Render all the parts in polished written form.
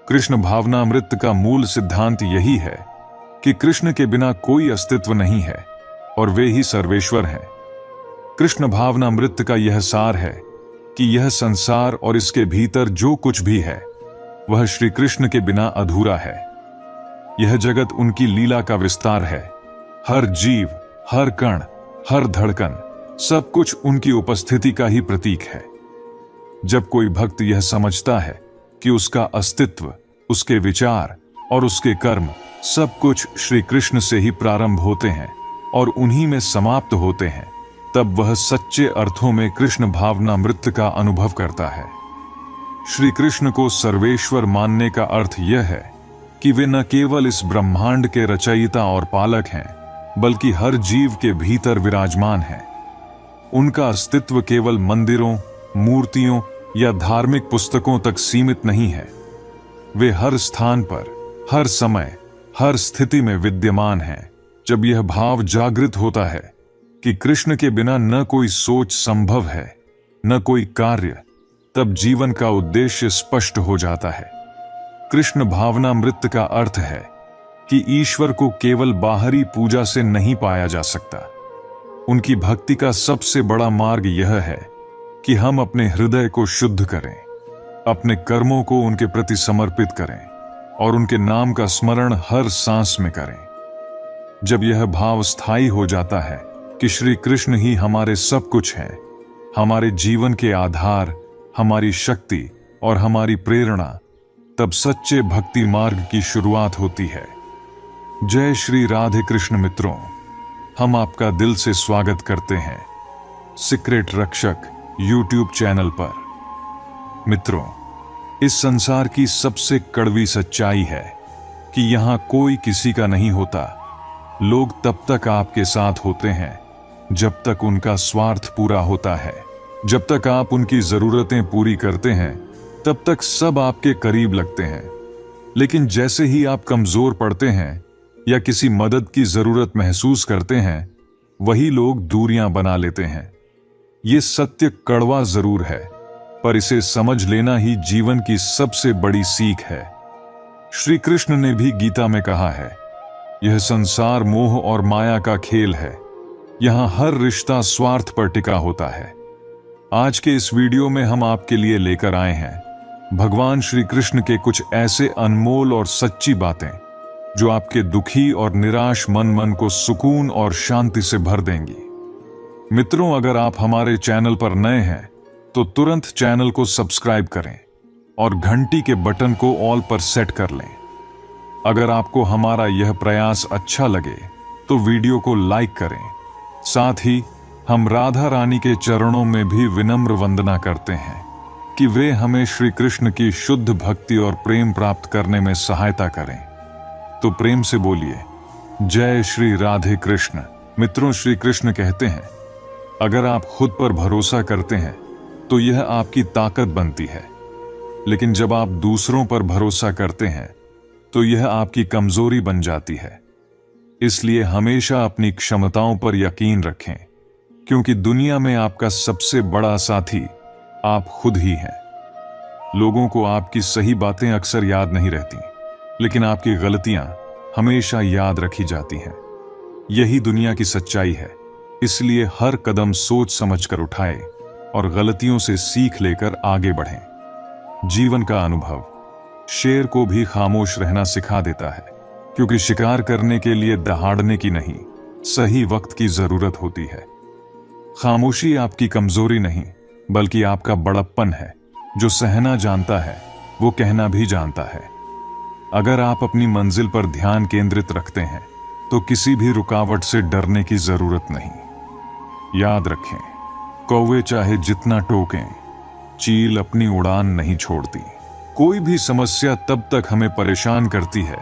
कृष्ण भावनामृत का मूल सिद्धांत यही है कि कृष्ण के बिना कोई अस्तित्व नहीं है और वे ही सर्वेश्वर हैं। कृष्ण भावनामृत का यह सार है कि यह संसार और इसके भीतर जो कुछ भी है वह श्री कृष्ण के बिना अधूरा है। यह जगत उनकी लीला का विस्तार है। हर जीव, हर कण, हर धड़कन, सब कुछ उनकी उपस्थिति का ही प्रतीक है। जब कोई भक्त यह समझता है कि उसका अस्तित्व, उसके विचार और उसके कर्म सब कुछ श्री कृष्ण से ही प्रारंभ होते हैं और उन्हीं में समाप्त होते हैं, तब वह सच्चे अर्थों में कृष्ण भावनामृत का अनुभव करता है। श्री कृष्ण को सर्वेश्वर मानने का अर्थ यह है कि वे न केवल इस ब्रह्मांड के रचयिता और पालक हैं, बल्कि हर जीव के भीतर विराजमान हैं। उनका अस्तित्व केवल मंदिरों, मूर्तियों या धार्मिक पुस्तकों तक सीमित नहीं है। वे हर स्थान पर, हर समय, हर स्थिति में विद्यमान हैं। जब यह भाव जागृत होता है कि कृष्ण के बिना न कोई सोच संभव है, न कोई कार्य, तब जीवन का उद्देश्य स्पष्ट हो जाता है। कृष्ण भावनामृत का अर्थ है कि ईश्वर को केवल बाहरी पूजा से नहीं पाया जा सकता। उनकी भक्ति का सबसे बड़ा मार्ग यह है कि हम अपने हृदय को शुद्ध करें, अपने कर्मों को उनके प्रति समर्पित करें और उनके नाम का स्मरण हर सांस में करें। जब यह भाव स्थायी हो जाता है कि श्री कृष्ण ही हमारे सब कुछ हैं, हमारे जीवन के आधार, हमारी शक्ति और हमारी प्रेरणा, तब सच्चे भक्ति मार्ग की शुरुआत होती है। जय श्री राधे कृष्ण मित्रों, हम आपका दिल से स्वागत करते हैं सीक्रेट रक्षक यूट्यूब चैनल पर। मित्रों, इस संसार की सबसे कड़वी सच्चाई है कि यहां कोई किसी का नहीं होता। लोग तब तक आपके साथ होते हैं जब तक उनका स्वार्थ पूरा होता है। जब तक आप उनकी जरूरतें पूरी करते हैं तब तक सब आपके करीब लगते हैं। लेकिन जैसे ही आप कमजोर पड़ते हैं या किसी मदद की जरूरत महसूस करते हैं, वही लोग दूरियां बना लेते हैं। ये सत्य कड़वा जरूर है, पर इसे समझ लेना ही जीवन की सबसे बड़ी सीख है। श्री कृष्ण ने भी गीता में कहा है, यह संसार मोह और माया का खेल है। यहां हर रिश्ता स्वार्थ पर टिका होता है। आज के इस वीडियो में हम आपके लिए लेकर आए हैं भगवान श्री कृष्ण के कुछ ऐसे अनमोल और सच्ची बातें जो आपके दुखी और निराश मन को सुकून और शांति से भर देंगी। मित्रों, अगर आप हमारे चैनल पर नए हैं तो तुरंत चैनल को सब्सक्राइब करें और घंटी के बटन को ऑल पर सेट कर लें। अगर आपको हमारा यह प्रयास अच्छा लगे तो वीडियो को लाइक करें। साथ ही हम राधा रानी के चरणों में भी विनम्र वंदना करते हैं कि वे हमें श्री कृष्ण की शुद्ध भक्ति और प्रेम प्राप्त करने में सहायता करें। तो प्रेम से बोलिए, जय श्री राधे कृष्ण। मित्रों, श्री कृष्ण कहते हैं, अगर आप खुद पर भरोसा करते हैं तो यह आपकी ताकत बनती है, लेकिन जब आप दूसरों पर भरोसा करते हैं तो यह आपकी कमजोरी बन जाती है। इसलिए हमेशा अपनी क्षमताओं पर यकीन रखें, क्योंकि दुनिया में आपका सबसे बड़ा साथी आप खुद ही हैं। लोगों को आपकी सही बातें अक्सर याद नहीं रहती, लेकिन आपकी गलतियां हमेशा याद रखी जाती हैं। यही दुनिया की सच्चाई है। इसलिए हर कदम सोच समझकर उठाएं और गलतियों से सीख लेकर आगे बढ़ें। जीवन का अनुभव शेर को भी खामोश रहना सिखा देता है, क्योंकि शिकार करने के लिए दहाड़ने की नहीं, सही वक्त की जरूरत होती है। खामोशी आपकी कमजोरी नहीं, बल्कि आपका बड़प्पन है। जो सहना जानता है वो कहना भी जानता है। अगर आप अपनी मंजिल पर ध्यान केंद्रित रखते हैं तो किसी भी रुकावट से डरने की जरूरत नहीं। याद रखें, कौवे चाहे जितना टोकें, चील अपनी उड़ान नहीं छोड़ती। कोई भी समस्या तब तक हमें परेशान करती है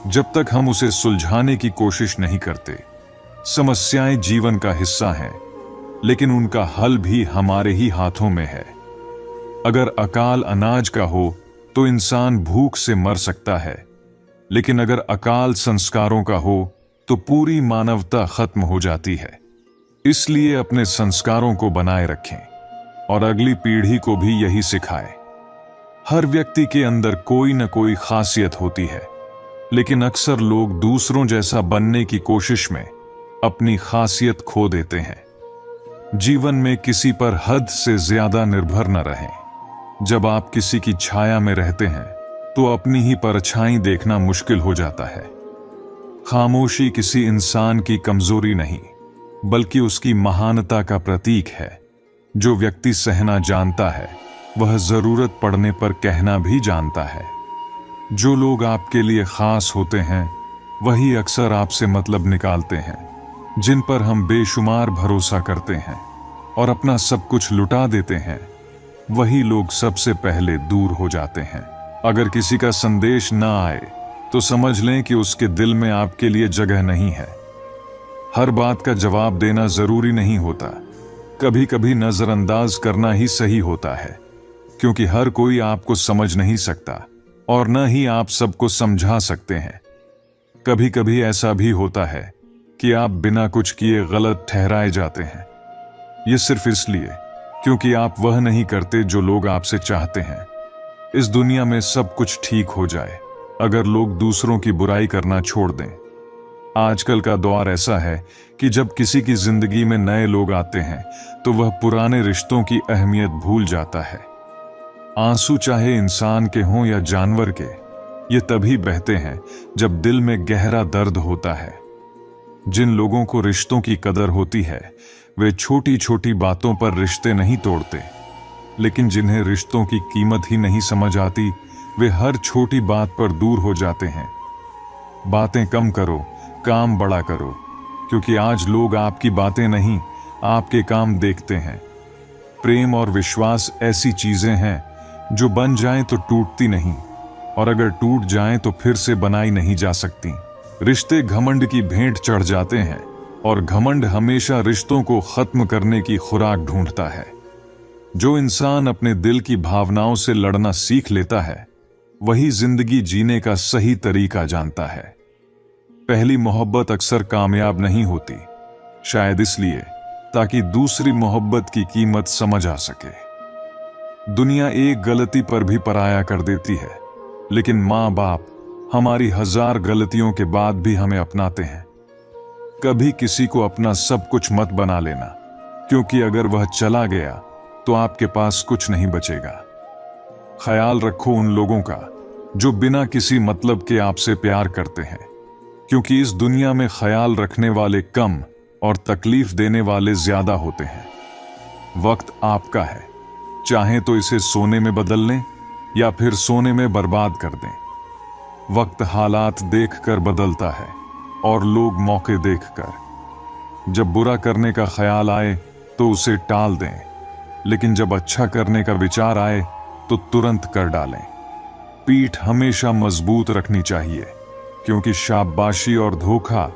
जब तक हम उसे सुलझाने की कोशिश नहीं करते। समस्याएं जीवन का हिस्सा हैं, लेकिन उनका हल भी हमारे ही हाथों में है। अगर अकाल अनाज का हो तो इंसान भूख से मर सकता है, लेकिन अगर अकाल संस्कारों का हो तो पूरी मानवता खत्म हो जाती है। इसलिए अपने संस्कारों को बनाए रखें और अगली पीढ़ी को भी यही सिखाएं। हर व्यक्ति के अंदर कोई न कोई खासियत होती है, लेकिन अक्सर लोग दूसरों जैसा बनने की कोशिश में अपनी खासियत खो देते हैं। जीवन में किसी पर हद से ज्यादा निर्भर न रहें। जब आप किसी की छाया में रहते हैं तो अपनी ही परछाई देखना मुश्किल हो जाता है। खामोशी किसी इंसान की कमजोरी नहीं, बल्कि उसकी महानता का प्रतीक है। जो व्यक्ति सहना जानता है वह जरूरत पड़ने पर कहना भी जानता है। जो लोग आपके लिए खास होते हैं वही अक्सर आपसे मतलब निकालते हैं। जिन पर हम बेशुमार भरोसा करते हैं और अपना सब कुछ लुटा देते हैं, वही लोग सबसे पहले दूर हो जाते हैं। अगर किसी का संदेश न आए तो समझ लें कि उसके दिल में आपके लिए जगह नहीं है। हर बात का जवाब देना जरूरी नहीं होता। कभी कभी नजरअंदाज करना ही सही होता है, क्योंकि हर कोई आपको समझ नहीं सकता और न ही आप सबको समझा सकते हैं। कभी कभी ऐसा भी होता है कि आप बिना कुछ किए गलत ठहराए जाते हैं। ये सिर्फ इसलिए क्योंकि आप वह नहीं करते जो लोग आपसे चाहते हैं। इस दुनिया में सब कुछ ठीक हो जाए अगर लोग दूसरों की बुराई करना छोड़ दें। आजकल का दौर ऐसा है कि जब किसी की जिंदगी में नए लोग आते हैं तो वह पुराने रिश्तों की अहमियत भूल जाता है। आंसू चाहे इंसान के हों या जानवर के, ये तभी बहते हैं जब दिल में गहरा दर्द होता है। जिन लोगों को रिश्तों की कदर होती है वे छोटी छोटी बातों पर रिश्ते नहीं तोड़ते, लेकिन जिन्हें रिश्तों की कीमत ही नहीं समझ आती वे हर छोटी बात पर दूर हो जाते हैं। बातें कम करो, काम बड़ा करो, क्योंकि आज लोग आपकी बातें नहीं आपके काम देखते हैं। प्रेम और विश्वास ऐसी चीजें हैं जो बन जाएं तो टूटती नहीं, और अगर टूट जाएं तो फिर से बनाई नहीं जा सकती। रिश्ते घमंड की भेंट चढ़ जाते हैं और घमंड हमेशा रिश्तों को खत्म करने की खुराक ढूंढता है। जो इंसान अपने दिल की भावनाओं से लड़ना सीख लेता है वही जिंदगी जीने का सही तरीका जानता है। पहली मोहब्बत अक्सर कामयाब नहीं होती, शायद इसलिए ताकि दूसरी मोहब्बत की कीमत समझ आ सके। दुनिया एक गलती पर भी पराया कर देती है, लेकिन माँ बाप हमारी 1000 गलतियों के बाद भी हमें अपनाते हैं। कभी किसी को अपना सब कुछ मत बना लेना, क्योंकि अगर वह चला गया तो आपके पास कुछ नहीं बचेगा। ख्याल रखो उन लोगों का जो बिना किसी मतलब के आपसे प्यार करते हैं, क्योंकि इस दुनिया में ख्याल रखने वाले कम और तकलीफ देने वाले ज्यादा होते हैं। वक्त आपका है, चाहें तो इसे सोने में बदल लें या फिर सोने में बर्बाद कर दें। वक्त हालात देखकर बदलता है और लोग मौके देखकर। जब बुरा करने का ख्याल आए तो उसे टाल दें, लेकिन जब अच्छा करने का विचार आए तो तुरंत कर डालें। पीठ हमेशा मजबूत रखनी चाहिए, क्योंकि शाबाशी और धोखा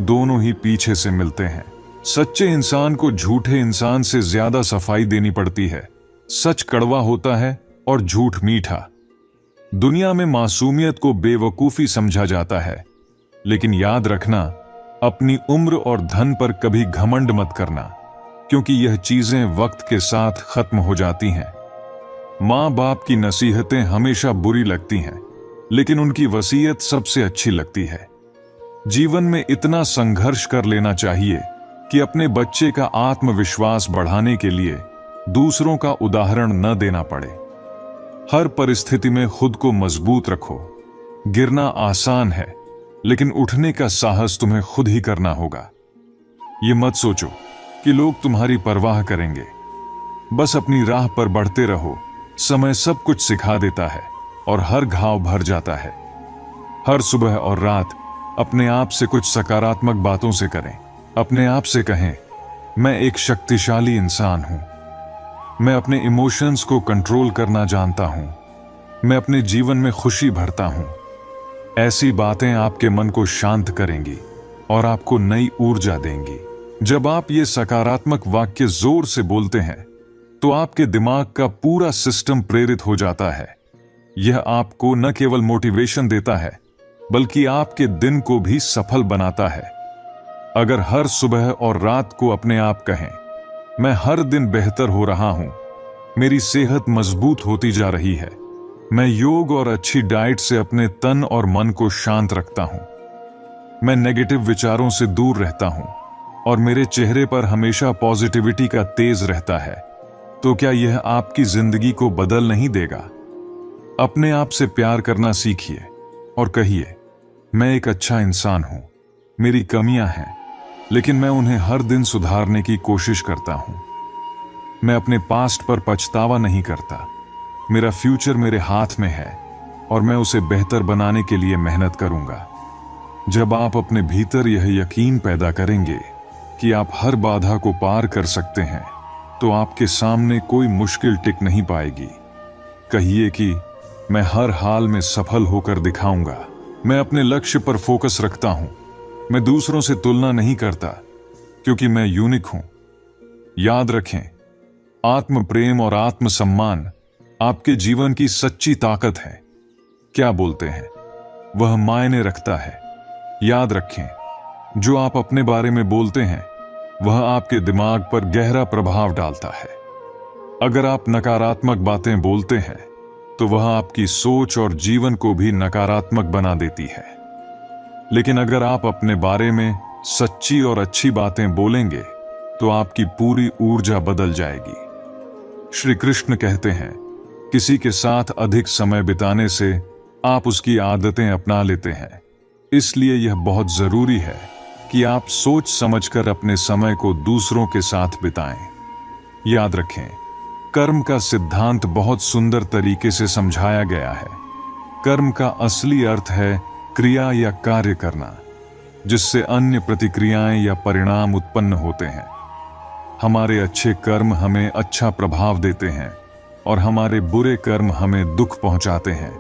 दोनों ही पीछे से मिलते हैं। सच्चे इंसान को झूठे इंसान से ज्यादा सफाई देनी पड़ती है। सच कड़वा होता है और झूठ मीठा। दुनिया में मासूमियत को बेवकूफी समझा जाता है, लेकिन याद रखना, अपनी उम्र और धन पर कभी घमंड मत करना, क्योंकि यह चीजें वक्त के साथ खत्म हो जाती हैं। माँ बाप की नसीहतें हमेशा बुरी लगती हैं, लेकिन उनकी वसीयत सबसे अच्छी लगती है। जीवन में इतना संघर्ष कर लेना चाहिए कि अपने बच्चे का आत्मविश्वास बढ़ाने के लिए दूसरों का उदाहरण न देना पड़े। हर परिस्थिति में खुद को मजबूत रखो। गिरना आसान है, लेकिन उठने का साहस तुम्हें खुद ही करना होगा। ये मत सोचो कि लोग तुम्हारी परवाह करेंगे। बस अपनी राह पर बढ़ते रहो। समय सब कुछ सिखा देता है और हर घाव भर जाता है। हर सुबह और रात अपने आप से कुछ सकारात्मक बातों से करें। अपने आप से कहें, मैं एक शक्तिशाली इंसान हूं। मैं अपने इमोशंस को कंट्रोल करना जानता हूं। मैं अपने जीवन में खुशी भरता हूं। ऐसी बातें आपके मन को शांत करेंगी और आपको नई ऊर्जा देंगी। जब आप ये सकारात्मक वाक्य जोर से बोलते हैं तो आपके दिमाग का पूरा सिस्टम प्रेरित हो जाता है। यह आपको न केवल मोटिवेशन देता है, बल्कि आपके दिन को भी सफल बनाता है। अगर हर सुबह और रात को अपने आप कहें, मैं हर दिन बेहतर हो रहा हूं, मेरी सेहत मजबूत होती जा रही है, मैं योग और अच्छी डाइट से अपने तन और मन को शांत रखता हूं। मैं नेगेटिव विचारों से दूर रहता हूं और मेरे चेहरे पर हमेशा पॉजिटिविटी का तेज रहता है। तो क्या यह आपकी जिंदगी को बदल नहीं देगा? अपने आप से प्यार करना सीखिए और कहिए, मैं एक अच्छा इंसान हूं। मेरी कमियां हैं, लेकिन मैं उन्हें हर दिन सुधारने की कोशिश करता हूं। मैं अपने पास्ट पर पछतावा नहीं करता। मेरा फ्यूचर मेरे हाथ में है और मैं उसे बेहतर बनाने के लिए मेहनत करूंगा। जब आप अपने भीतर यह यकीन पैदा करेंगे कि आप हर बाधा को पार कर सकते हैं, तो आपके सामने कोई मुश्किल टिक नहीं पाएगी। कहिए कि मैं हर हाल में सफल होकर दिखाऊंगा। मैं अपने लक्ष्य पर फोकस रखता हूं। मैं दूसरों से तुलना नहीं करता, क्योंकि मैं यूनिक हूं। याद रखें, आत्म प्रेम और आत्म सम्मान आपके जीवन की सच्ची ताकत है। क्या बोलते हैं, वह मायने रखता है। याद रखें, जो आप अपने बारे में बोलते हैं वह आपके दिमाग पर गहरा प्रभाव डालता है। अगर आप नकारात्मक बातें बोलते हैं तो वह आपकी सोच और जीवन को भी नकारात्मक बना देती है। लेकिन अगर आप अपने बारे में सच्ची और अच्छी बातें बोलेंगे तो आपकी पूरी ऊर्जा बदल जाएगी। श्री कृष्ण कहते हैं, किसी के साथ अधिक समय बिताने से आप उसकी आदतें अपना लेते हैं। इसलिए यह बहुत जरूरी है कि आप सोच समझकर अपने समय को दूसरों के साथ बिताएं। याद रखें, कर्म का सिद्धांत बहुत सुंदर तरीके से समझाया गया है। कर्म का असली अर्थ है क्रिया या कार्य करना, जिससे अन्य प्रतिक्रियाएं या परिणाम उत्पन्न होते हैं। हमारे अच्छे कर्म हमें अच्छा प्रभाव देते हैं और हमारे बुरे कर्म हमें दुख पहुंचाते हैं।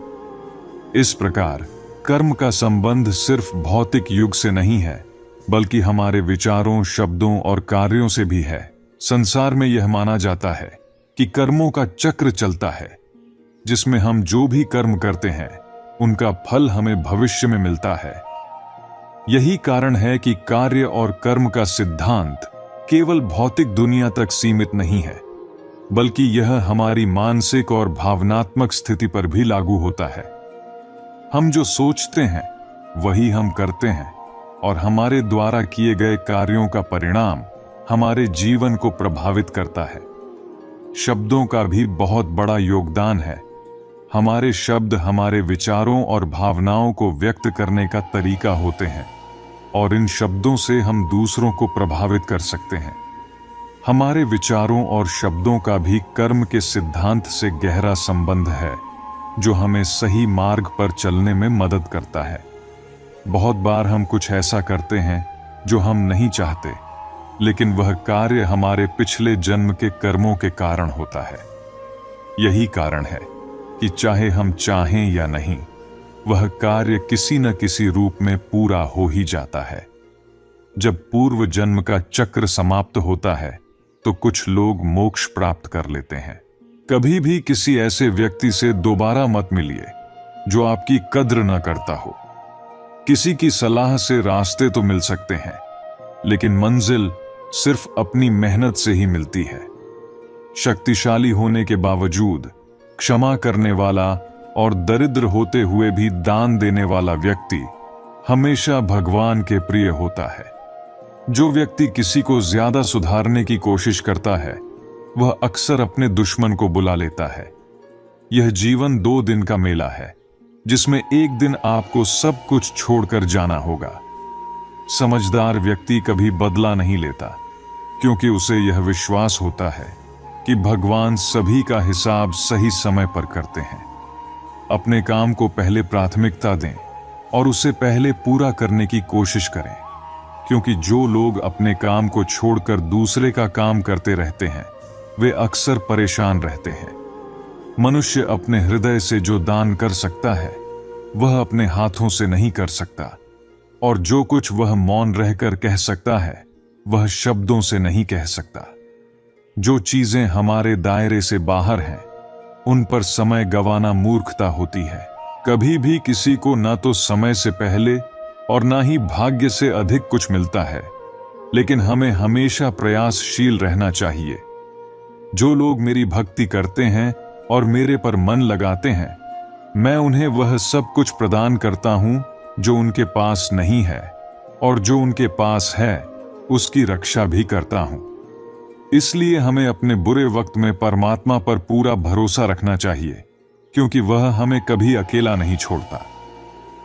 इस प्रकार कर्म का संबंध सिर्फ भौतिक युग से नहीं है, बल्कि हमारे विचारों, शब्दों और कार्यों से भी है। संसार में यह माना जाता है कि कर्मों का चक्र चलता है, जिसमें हम जो भी कर्म करते हैं उनका फल हमें भविष्य में मिलता है। यही कारण है कि कार्य और कर्म का सिद्धांत केवल भौतिक दुनिया तक सीमित नहीं है, बल्कि यह हमारी मानसिक और भावनात्मक स्थिति पर भी लागू होता है। हम जो सोचते हैं वही हम करते हैं, और हमारे द्वारा किए गए कार्यों का परिणाम हमारे जीवन को प्रभावित करता है। शब्दों का भी बहुत बड़ा योगदान है। हमारे शब्द हमारे विचारों और भावनाओं को व्यक्त करने का तरीका होते हैं, और इन शब्दों से हम दूसरों को प्रभावित कर सकते हैं। हमारे विचारों और शब्दों का भी कर्म के सिद्धांत से गहरा संबंध है, जो हमें सही मार्ग पर चलने में मदद करता है। बहुत बार हम कुछ ऐसा करते हैं जो हम नहीं चाहते, लेकिन वह कार्य हमारे पिछले जन्म के कर्मों के कारण होता है। यही कारण है कि चाहे हम चाहें या नहीं, वह कार्य किसी न किसी रूप में पूरा हो ही जाता है। जब पूर्व जन्म का चक्र समाप्त होता है तो कुछ लोग मोक्ष प्राप्त कर लेते हैं। कभी भी किसी ऐसे व्यक्ति से दोबारा मत मिलिए जो आपकी कद्र न करता हो। किसी की सलाह से रास्ते तो मिल सकते हैं, लेकिन मंजिल सिर्फ अपनी मेहनत से ही मिलती है। शक्तिशाली होने के बावजूद क्षमा करने वाला और दरिद्र होते हुए भी दान देने वाला व्यक्ति हमेशा भगवान के प्रिय होता है। जो व्यक्ति किसी को ज्यादा सुधारने की कोशिश करता है, वह अक्सर अपने दुश्मन को बुला लेता है। यह जीवन 2 दिन का मेला है, जिसमें एक दिन आपको सब कुछ छोड़कर जाना होगा। समझदार व्यक्ति कभी बदला नहीं लेता, क्योंकि उसे यह विश्वास होता है कि भगवान सभी का हिसाब सही समय पर करते हैं। अपने काम को पहले प्राथमिकता दें और उसे पहले पूरा करने की कोशिश करें, क्योंकि जो लोग अपने काम को छोड़कर दूसरे का काम करते रहते हैं, वे अक्सर परेशान रहते हैं। मनुष्य अपने हृदय से जो दान कर सकता है, वह अपने हाथों से नहीं कर सकता, और जो कुछ वह मौन रहकर कह सकता है, वह शब्दों से नहीं कह सकता। जो चीजें हमारे दायरे से बाहर हैं, उन पर समय गंवाना मूर्खता होती है। कभी भी किसी को ना तो समय से पहले और ना ही भाग्य से अधिक कुछ मिलता है, लेकिन हमें हमेशा प्रयासशील रहना चाहिए। जो लोग मेरी भक्ति करते हैं और मेरे पर मन लगाते हैं, मैं उन्हें वह सब कुछ प्रदान करता हूं जो उनके पास नहीं है, और जो उनके पास है उसकी रक्षा भी करता हूं। इसलिए हमें अपने बुरे वक्त में परमात्मा पर पूरा भरोसा रखना चाहिए, क्योंकि वह हमें कभी अकेला नहीं छोड़ता।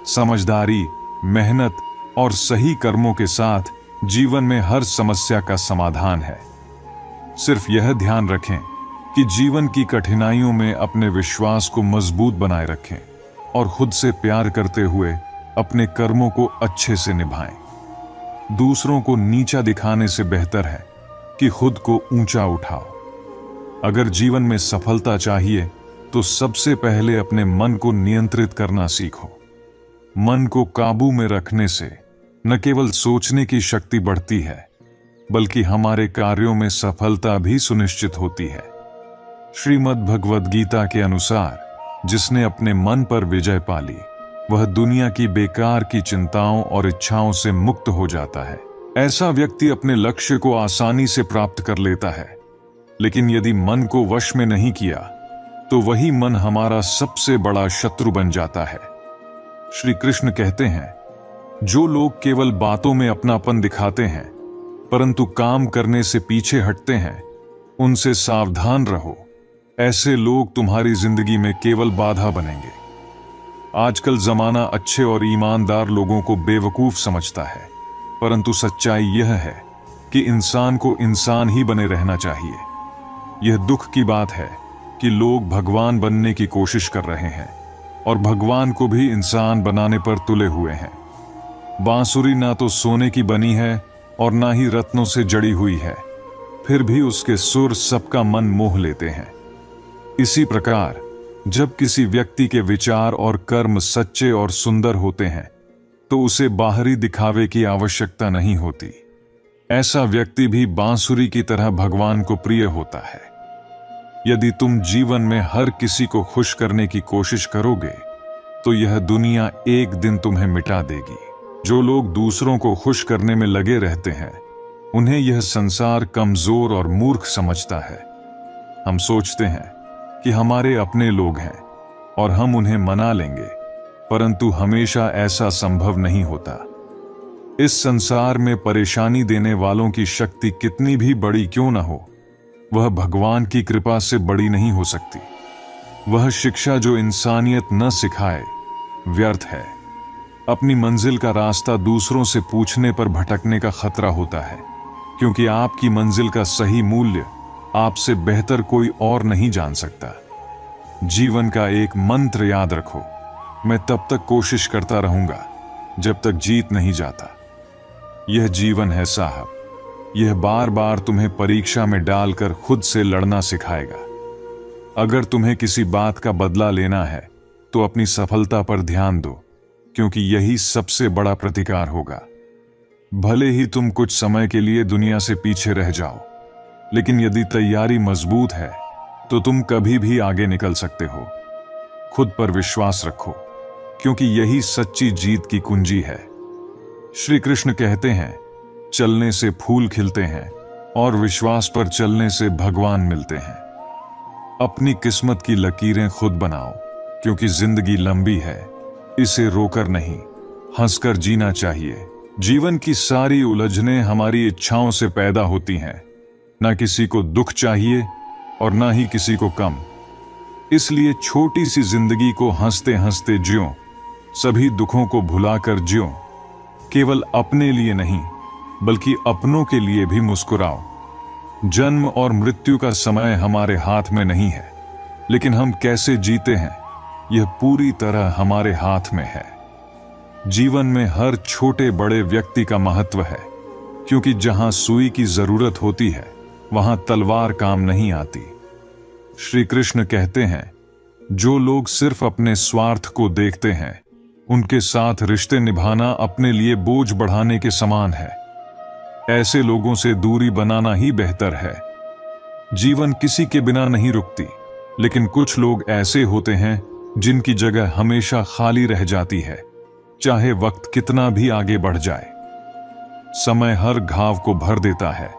समझदारी, मेहनत और सही कर्मों के साथ जीवन में हर समस्या का समाधान है। सिर्फ यह ध्यान रखें कि जीवन की कठिनाइयों में अपने विश्वास को मजबूत बनाए रखें और खुद से प्यार करते हुए अपने कर्मों को अच्छे से निभाएं। दूसरों को नीचा दिखाने से बेहतर है कि खुद को ऊंचा उठाओ। अगर जीवन में सफलता चाहिए तो सबसे पहले अपने मन को नियंत्रित करना सीखो। मन को काबू में रखने से न केवल सोचने की शक्ति बढ़ती है, बल्कि हमारे कार्यों में सफलता भी सुनिश्चित होती है। श्रीमद् भगवद गीता के अनुसार जिसने अपने मन पर विजय पा ली, वह दुनिया की बेकार की चिंताओं और इच्छाओं से मुक्त हो जाता है। ऐसा व्यक्ति अपने लक्ष्य को आसानी से प्राप्त कर लेता है। लेकिन यदि मन को वश में नहीं किया तो वही मन हमारा सबसे बड़ा शत्रु बन जाता है। श्री कृष्ण कहते हैं, जो लोग केवल बातों में अपनापन दिखाते हैं परंतु काम करने से पीछे हटते हैं, उनसे सावधान रहो। ऐसे लोग तुम्हारी जिंदगी में केवल बाधा बनेंगे। आजकल जमाना अच्छे और ईमानदार लोगों को बेवकूफ समझता है, परंतु सच्चाई यह है कि इंसान को इंसान ही बने रहना चाहिए। यह दुख की बात है कि लोग भगवान बनने की कोशिश कर रहे हैं और भगवान को भी इंसान बनाने पर तुले हुए हैं। बांसुरी ना तो सोने की बनी है और ना ही रत्नों से जड़ी हुई है, फिर भी उसके सुर सबका मन मोह लेते हैं। इसी प्रकार जब किसी व्यक्ति के विचार और कर्म सच्चे और सुंदर होते हैं तो उसे बाहरी दिखावे की आवश्यकता नहीं होती। ऐसा व्यक्ति भी बांसुरी की तरह भगवान को प्रिय होता है। यदि तुम जीवन में हर किसी को खुश करने की कोशिश करोगे तो यह दुनिया एक दिन तुम्हें मिटा देगी। जो लोग दूसरों को खुश करने में लगे रहते हैं, उन्हें यह संसार कमजोर और मूर्ख समझता है। हम सोचते हैं कि हमारे अपने लोग हैं और हम उन्हें मना लेंगे, परंतु हमेशा ऐसा संभव नहीं होता। इस संसार में परेशानी देने वालों की शक्ति कितनी भी बड़ी क्यों न हो, वह भगवान की कृपा से बड़ी नहीं हो सकती। वह शिक्षा जो इंसानियत न सिखाए व्यर्थ है। अपनी मंजिल का रास्ता दूसरों से पूछने पर भटकने का खतरा होता है, क्योंकि आपकी मंजिल का सही मूल्य आपसे बेहतर कोई और नहीं जान सकता। जीवन का एक मंत्र याद रखो, मैं तब तक कोशिश करता रहूंगा जब तक जीत नहीं जाता। यह जीवन है साहब, यह बार बार तुम्हें परीक्षा में डालकर खुद से लड़ना सिखाएगा। अगर तुम्हें किसी बात का बदला लेना है तो अपनी सफलता पर ध्यान दो, क्योंकि यही सबसे बड़ा प्रतिकार होगा। भले ही तुम कुछ समय के लिए दुनिया से पीछे रह जाओ, लेकिन यदि तैयारी मजबूत है तो तुम कभी भी आगे निकल सकते हो। खुद पर विश्वास रखो, क्योंकि यही सच्ची जीत की कुंजी है। श्री कृष्ण कहते हैं, चलने से फूल खिलते हैं और विश्वास पर चलने से भगवान मिलते हैं। अपनी किस्मत की लकीरें खुद बनाओ, क्योंकि जिंदगी लंबी है, इसे रोकर नहीं हंसकर जीना चाहिए। जीवन की सारी उलझनें हमारी इच्छाओं से पैदा होती हैं। ना किसी को दुख चाहिए और ना ही किसी को कम। इसलिए छोटी सी जिंदगी को हंसते हंसते जियो, सभी दुखों को भुलाकर जियो। केवल अपने लिए नहीं बल्कि अपनों के लिए भी मुस्कुराओ। जन्म और मृत्यु का समय हमारे हाथ में नहीं है, लेकिन हम कैसे जीते हैं यह पूरी तरह हमारे हाथ में है। जीवन में हर छोटे बड़े व्यक्ति का महत्व है, क्योंकि जहां सुई की जरूरत होती है वहां तलवार काम नहीं आती। श्री कृष्ण कहते हैं, जो लोग सिर्फ अपने स्वार्थ को देखते हैं, उनके साथ रिश्ते निभाना अपने लिए बोझ बढ़ाने के समान है। ऐसे लोगों से दूरी बनाना ही बेहतर है। जीवन किसी के बिना नहीं रुकती, लेकिन कुछ लोग ऐसे होते हैं जिनकी जगह हमेशा खाली रह जाती है, चाहे वक्त कितना भी आगे बढ़ जाए। समय हर घाव को भर देता है,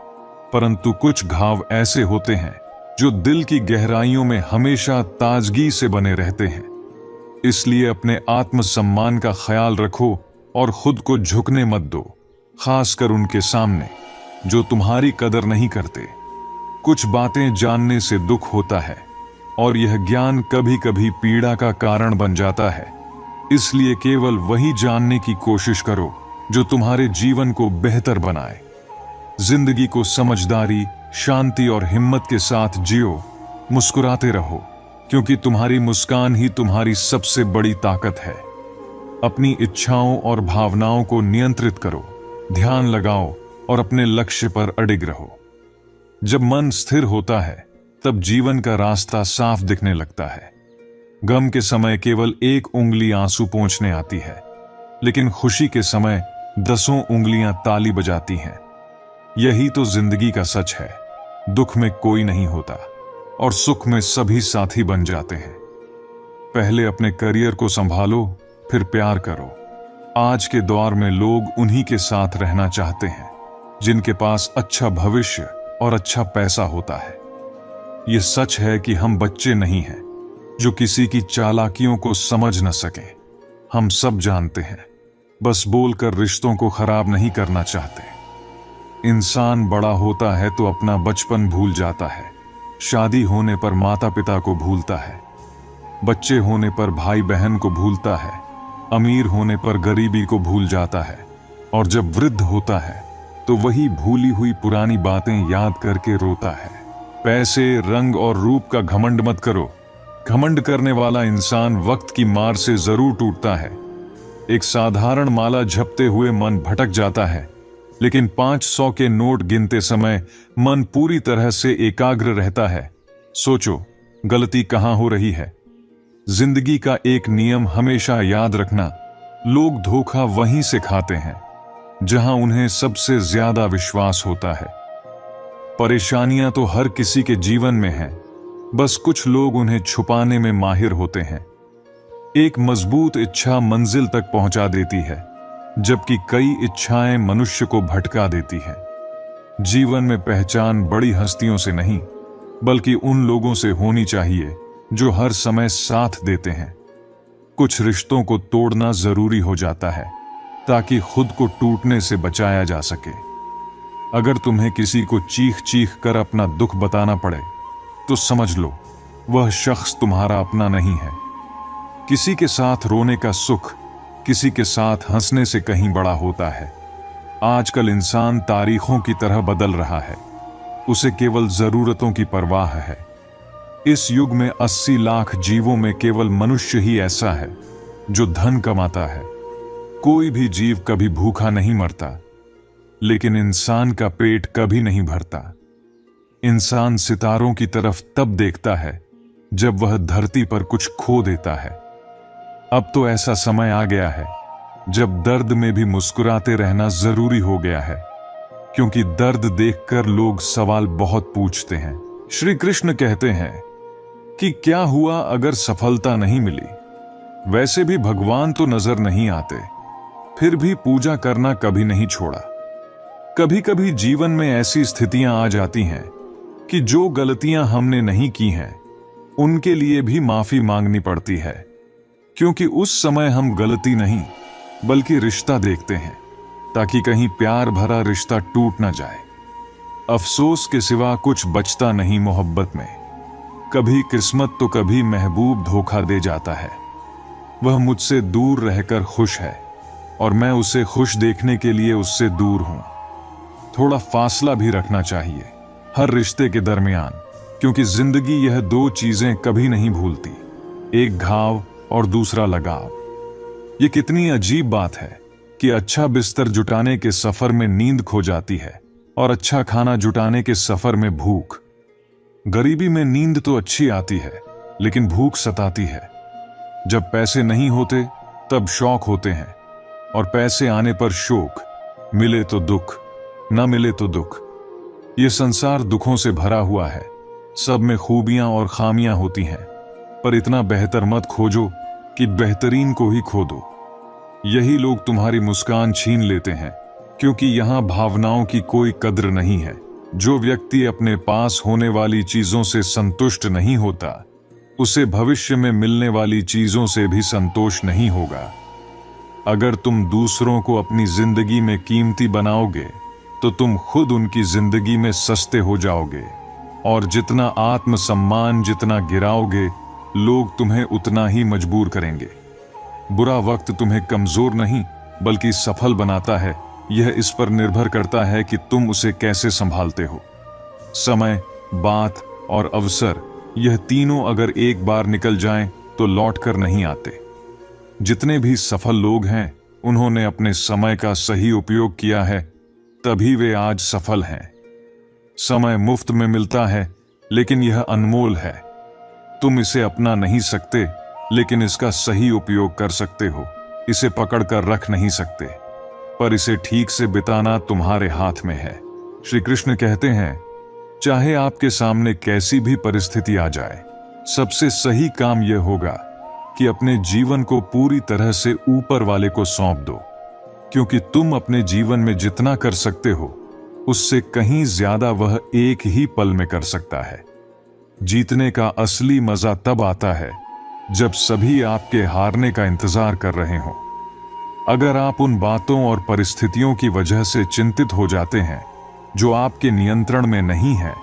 परंतु कुछ घाव ऐसे होते हैं जो दिल की गहराइयों में हमेशा ताजगी से बने रहते हैं। इसलिए अपने आत्मसम्मान का ख्याल रखो और खुद को झुकने मत दो, खासकर उनके सामने जो तुम्हारी कदर नहीं करते। कुछ बातें जानने से दुख होता है और यह ज्ञान कभी कभी पीड़ा का कारण बन जाता है। इसलिए केवल वही जानने की कोशिश करो जो तुम्हारे जीवन को बेहतर बनाए। जिंदगी को समझदारी, शांति और हिम्मत के साथ जियो। मुस्कुराते रहो, क्योंकि तुम्हारी मुस्कान ही तुम्हारी सबसे बड़ी ताकत है। अपनी इच्छाओं और भावनाओं को नियंत्रित करो, ध्यान लगाओ और अपने लक्ष्य पर अडिग रहो। जब मन स्थिर होता है तब जीवन का रास्ता साफ दिखने लगता है। गम के समय केवल एक उंगली आंसू पोंछने आती है, लेकिन खुशी के समय 10 उंगलियां ताली बजाती हैं। यही तो जिंदगी का सच है। दुख में कोई नहीं होता और सुख में सभी साथी बन जाते हैं। पहले अपने करियर को संभालो, फिर प्यार करो। आज के दौर में लोग उन्हीं के साथ रहना चाहते हैं जिनके पास अच्छा भविष्य और अच्छा पैसा होता है। यह सच है कि हम बच्चे नहीं हैं जो किसी की चालाकियों को समझ न सकें। हम सब जानते हैं, बस बोलकर रिश्तों को खराब नहीं करना चाहते। इंसान बड़ा होता है तो अपना बचपन भूल जाता है, शादी होने पर माता पिता को भूलता है, बच्चे होने पर भाई बहन को भूलता है, अमीर होने पर गरीबी को भूल जाता है, और जब वृद्ध होता है तो वही भूली हुई पुरानी बातें याद करके रोता है। पैसे, रंग और रूप का घमंड मत करो। घमंड करने वाला इंसान वक्त की मार से जरूर टूटता है। एक साधारण माला झपते हुए मन भटक जाता है, लेकिन 500 के नोट गिनते समय मन पूरी तरह से एकाग्र रहता है। सोचो, गलती कहां हो रही है। जिंदगी का एक नियम हमेशा याद रखना, लोग धोखा वहीं से खाते हैं जहां उन्हें सबसे ज्यादा विश्वास होता है। परेशानियां तो हर किसी के जीवन में हैं, बस कुछ लोग उन्हें छुपाने में माहिर होते हैं। एक मजबूत इच्छा मंजिल तक पहुंचा देती है, जबकि कई इच्छाएं मनुष्य को भटका देती हैं। जीवन में पहचान बड़ी हस्तियों से नहीं, बल्कि उन लोगों से होनी चाहिए जो हर समय साथ देते हैं। कुछ रिश्तों को तोड़ना जरूरी हो जाता है ताकि खुद को टूटने से बचाया जा सके। अगर तुम्हें किसी को चीख चीख कर अपना दुख बताना पड़े तो समझ लो वह शख्स तुम्हारा अपना नहीं है। किसी के साथ रोने का सुख किसी के साथ हंसने से कहीं बड़ा होता है। आजकल इंसान तारीखों की तरह बदल रहा है, उसे केवल जरूरतों की परवाह है। इस युग में 80 लाख जीवों में केवल मनुष्य ही ऐसा है जो धन कमाता है। कोई भी जीव कभी भूखा नहीं मरता, लेकिन इंसान का पेट कभी नहीं भरता। इंसान सितारों की तरफ तब देखता है जब वह धरती पर कुछ खो देता है। अब तो ऐसा समय आ गया है जब दर्द में भी मुस्कुराते रहना जरूरी हो गया है, क्योंकि दर्द देखकर लोग सवाल बहुत पूछते हैं। श्री कृष्ण कहते हैं कि क्या हुआ अगर सफलता नहीं मिली। वैसे भी भगवान तो नजर नहीं आते, फिर भी पूजा करना कभी नहीं छोड़ा। कभी कभी जीवन में ऐसी स्थितियां आ जाती हैं कि जो गलतियां हमने नहीं की हैं उनके लिए भी माफी मांगनी पड़ती है, क्योंकि उस समय हम गलती नहीं बल्कि रिश्ता देखते हैं, ताकि कहीं प्यार भरा रिश्ता टूट ना जाए। अफसोस के सिवा कुछ बचता नहीं मोहब्बत में। कभी किस्मत तो कभी महबूब धोखा दे जाता है। वह मुझसे दूर रहकर खुश है और मैं उसे खुश देखने के लिए उससे दूर हूं। थोड़ा फासला भी रखना चाहिए हर रिश्ते के दरमियान, क्योंकि जिंदगी यह दो चीजें कभी नहीं भूलती, एक घाव और दूसरा लगाव। ये कितनी अजीब बात है कि अच्छा बिस्तर जुटाने के सफर में नींद खो जाती है और अच्छा खाना जुटाने के सफर में भूख। गरीबी में नींद तो अच्छी आती है, लेकिन भूख सताती है। जब पैसे नहीं होते तब शौक होते हैं, और पैसे आने पर शोक। मिले तो दुख, न मिले तो दुख। ये संसार दुखों से भरा हुआ है। सब में खूबियां और खामियां होती हैं, पर इतना बेहतर मत खोजो कि बेहतरीन को ही खो दो। यही लोग तुम्हारी मुस्कान छीन लेते हैं, क्योंकि यहां भावनाओं की कोई कद्र नहीं है। जो व्यक्ति अपने पास होने वाली चीजों से संतुष्ट नहीं होता, उसे भविष्य में मिलने वाली चीजों से भी संतोष नहीं होगा। अगर तुम दूसरों को अपनी जिंदगी में कीमती बनाओगे तो तुम खुद उनकी जिंदगी में सस्ते हो जाओगे, और जितना आत्मसम्मान जितना गिराओगे, लोग तुम्हें उतना ही मजबूर करेंगे। बुरा वक्त तुम्हें कमजोर नहीं बल्कि सफल बनाता है। यह इस पर निर्भर करता है कि तुम उसे कैसे संभालते हो। समय, बात और अवसर, यह तीनों अगर एक बार निकल जाएं तो लौट कर नहीं आते। जितने भी सफल लोग हैं, उन्होंने अपने समय का सही उपयोग किया है, तभी वे आज सफल हैं। समय मुफ्त में मिलता है, लेकिन यह अनमोल है। तुम इसे अपना नहीं सकते, लेकिन इसका सही उपयोग कर सकते हो। इसे पकड़कर रख नहीं सकते, पर इसे ठीक से बिताना तुम्हारे हाथ में है। श्री कृष्ण कहते हैं, चाहे आपके सामने कैसी भी परिस्थिति आ जाए, सबसे सही काम यह होगा कि अपने जीवन को पूरी तरह से ऊपर वाले को सौंप दो, क्योंकि तुम अपने जीवन में जितना कर सकते हो, उससे कहीं ज्यादा वह एक ही पल में कर सकता है। जीतने का असली मजा तब आता है जब सभी आपके हारने का इंतजार कर रहे हों। अगर आप उन बातों और परिस्थितियों की वजह से चिंतित हो जाते हैं जो आपके नियंत्रण में नहीं है,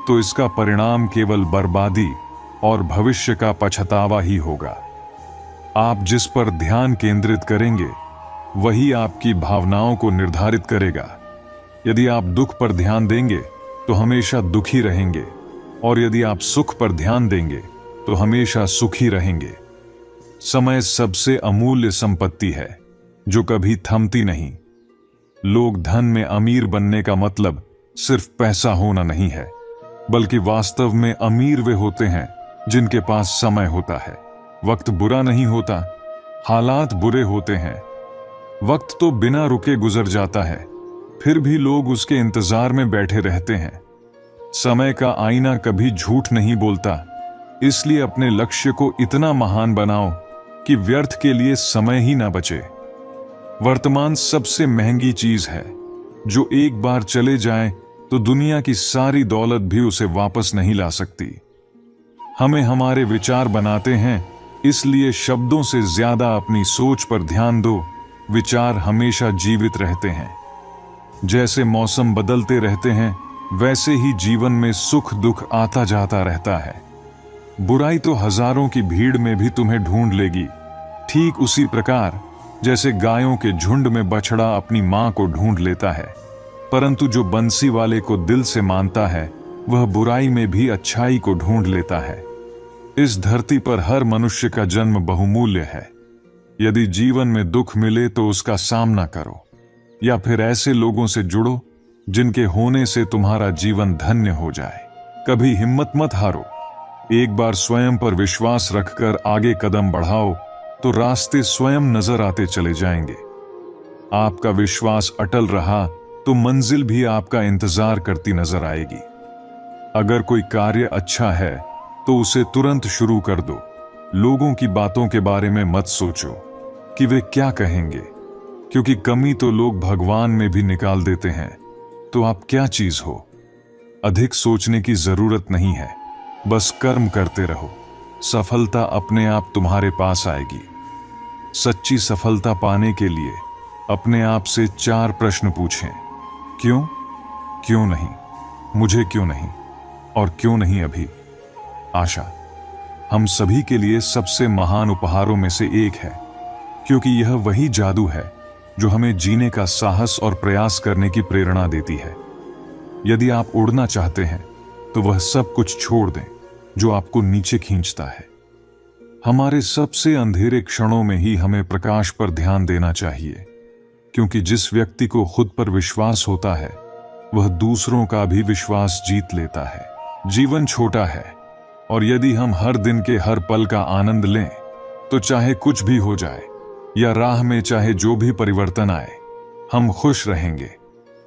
तो इसका परिणाम केवल बर्बादी और भविष्य का पछतावा ही होगा। आप जिस पर ध्यान केंद्रित करेंगे, वही आपकी भावनाओं को निर्धारित करेगा। यदि आप दुख पर ध्यान देंगे तो हमेशा दुखी रहेंगे, और यदि आप सुख पर ध्यान देंगे तो हमेशा सुखी रहेंगे। समय सबसे अमूल्य संपत्ति है जो कभी थमती नहीं। लोग धन में अमीर बनने का मतलब सिर्फ पैसा होना नहीं है, बल्कि वास्तव में अमीर वे होते हैं जिनके पास समय होता है। वक्त बुरा नहीं होता, हालात बुरे होते हैं। वक्त तो बिना रुके गुजर जाता है, फिर भी लोग उसके इंतजार में बैठे रहते हैं। समय का आईना कभी झूठ नहीं बोलता, इसलिए अपने लक्ष्य को इतना महान बनाओ कि व्यर्थ के लिए समय ही ना बचे। वर्तमान सबसे महंगी चीज है, जो एक बार चले जाए तो दुनिया की सारी दौलत भी उसे वापस नहीं ला सकती। हमें हमारे विचार बनाते हैं, इसलिए शब्दों से ज्यादा अपनी सोच पर ध्यान दो। विचार हमेशा जीवित रहते हैं। जैसे मौसम बदलते रहते हैं, वैसे ही जीवन में सुख दुख आता जाता रहता है। बुराई तो हजारों की भीड़ में भी तुम्हें ढूंढ लेगी, ठीक उसी प्रकार जैसे गायों के झुंड में बछड़ा अपनी मां को ढूंढ लेता है। परंतु जो बंसी वाले को दिल से मानता है, वह बुराई में भी अच्छाई को ढूंढ लेता है। इस धरती पर हर मनुष्य का जन्म बहुमूल्य है। यदि जीवन में दुख मिले तो उसका सामना करो, या फिर ऐसे लोगों से जुड़ो जिनके होने से तुम्हारा जीवन धन्य हो जाए। कभी हिम्मत मत हारो। एक बार स्वयं पर विश्वास रखकर आगे कदम बढ़ाओ तो रास्ते स्वयं नजर आते चले जाएंगे। आपका विश्वास अटल रहा तो मंजिल भी आपका इंतजार करती नजर आएगी। अगर कोई कार्य अच्छा है तो उसे तुरंत शुरू कर दो। लोगों की बातों के बारे में मत सोचो कि वे क्या कहेंगे, क्योंकि कमी तो लोग भगवान में भी निकाल देते हैं। तो आप क्या चीज हो? अधिक सोचने की जरूरत नहीं है, बस कर्म करते रहो। सफलता अपने आप तुम्हारे पास आएगी। सच्ची सफलता पाने के लिए अपने आप से 4 प्रश्न पूछें। क्यों? क्यों नहीं? मुझे क्यों नहीं? और क्यों नहीं अभी? आशा हम सभी के लिए सबसे महान उपहारों में से एक है, क्योंकि यह वही जादू है जो हमें जीने का साहस और प्रयास करने की प्रेरणा देती है। यदि आप उड़ना चाहते हैं तो वह सब कुछ छोड़ दें जो आपको नीचे खींचता है। हमारे सबसे अंधेरे क्षणों में ही हमें प्रकाश पर ध्यान देना चाहिए, क्योंकि जिस व्यक्ति को खुद पर विश्वास होता है, वह दूसरों का भी विश्वास जीत लेता है। जीवन छोटा है, और यदि हम हर दिन के हर पल का आनंद लें, तो चाहे कुछ भी हो जाए या राह में चाहे जो भी परिवर्तन आए, हम खुश रहेंगे।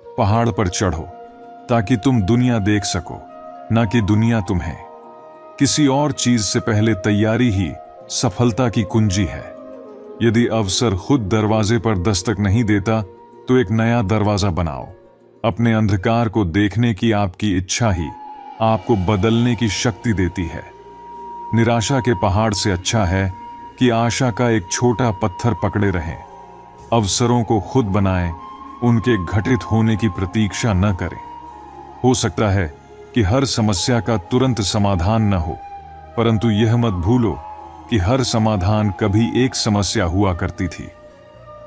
पहाड़ पर चढ़ो ताकि तुम दुनिया देख सको, ना कि दुनिया तुम्हें। किसी और चीज से पहले तैयारी ही सफलता की कुंजी है। यदि अवसर खुद दरवाजे पर दस्तक नहीं देता, तो एक नया दरवाजा बनाओ। अपने अंधकार को देखने की आपकी इच्छा ही आपको बदलने की शक्ति देती है। निराशा के पहाड़ से अच्छा है कि आशा का एक छोटा पत्थर पकड़े रहें। अवसरों को खुद बनाएं, उनके घटित होने की प्रतीक्षा न करें। हो सकता है कि हर समस्या का तुरंत समाधान न हो, परंतु यह मत भूलो कि हर समाधान कभी एक समस्या हुआ करती थी।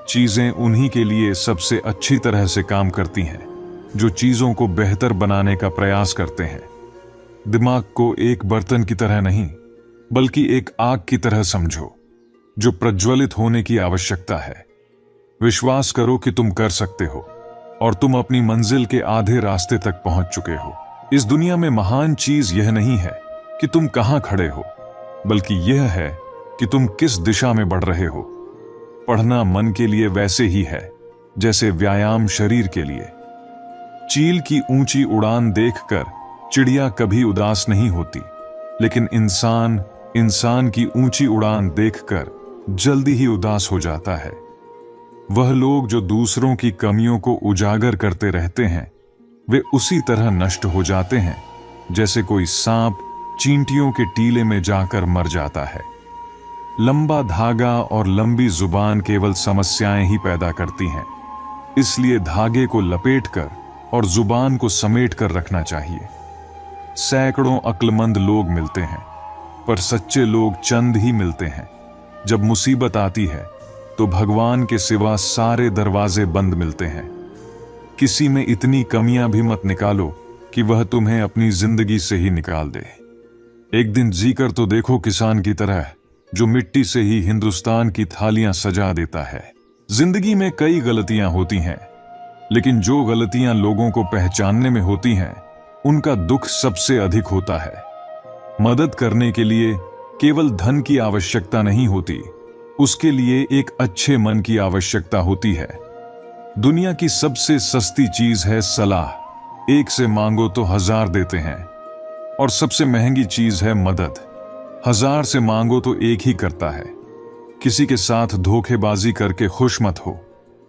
चीजें उन्हीं के लिए सबसे अच्छी तरह से काम करती हैं जो चीजों को बेहतर बनाने का प्रयास करते हैं। दिमाग को एक बर्तन की तरह नहीं, बल्कि एक आग की तरह समझो जो प्रज्वलित होने की आवश्यकता है। विश्वास करो कि तुम कर सकते हो और तुम अपनी मंजिल के आधे रास्ते तक पहुंच चुके हो। इस दुनिया में महान चीज यह नहीं है कि तुम कहां खड़े हो, बल्कि यह है कि तुम किस दिशा में बढ़ रहे हो। पढ़ना मन के लिए वैसे ही है जैसे व्यायाम शरीर के लिए। चील की ऊंची उड़ान देखकर चिड़िया कभी उदास नहीं होती, लेकिन इंसान की ऊंची उड़ान देखकर जल्दी ही उदास हो जाता है। वह लोग जो दूसरों की कमियों को उजागर करते रहते हैं, वे उसी तरह नष्ट हो जाते हैं जैसे कोई सांप चींटियों के टीले में जाकर मर जाता है। लंबा धागा और लंबी जुबान केवल समस्याएं ही पैदा करती हैं, इसलिए धागे को लपेटकर और जुबान को समेट कर रखना चाहिए। सैकड़ों अक्लमंद लोग मिलते हैं, पर सच्चे लोग चंद ही मिलते हैं। जब मुसीबत आती है तो भगवान के सिवा सारे दरवाजे बंद मिलते हैं। किसी में इतनी कमियां भी मत निकालो कि वह तुम्हें अपनी जिंदगी से ही निकाल दे। एक दिन जीकर तो देखो किसान की तरह, जो मिट्टी से ही हिंदुस्तान की थालियां सजा देता है। जिंदगी में कई गलतियां होती हैं, लेकिन जो गलतियां लोगों को पहचानने में होती हैं, उनका दुख सबसे अधिक होता है। मदद करने के लिए केवल धन की आवश्यकता नहीं होती, उसके लिए एक अच्छे मन की आवश्यकता होती है। दुनिया की सबसे सस्ती चीज है सलाह। एक से मांगो तो 1000 देते हैं। और सबसे महंगी चीज है मदद। 1000 से मांगो तो एक ही करता है। किसी के साथ धोखेबाजी करके खुश मत हो,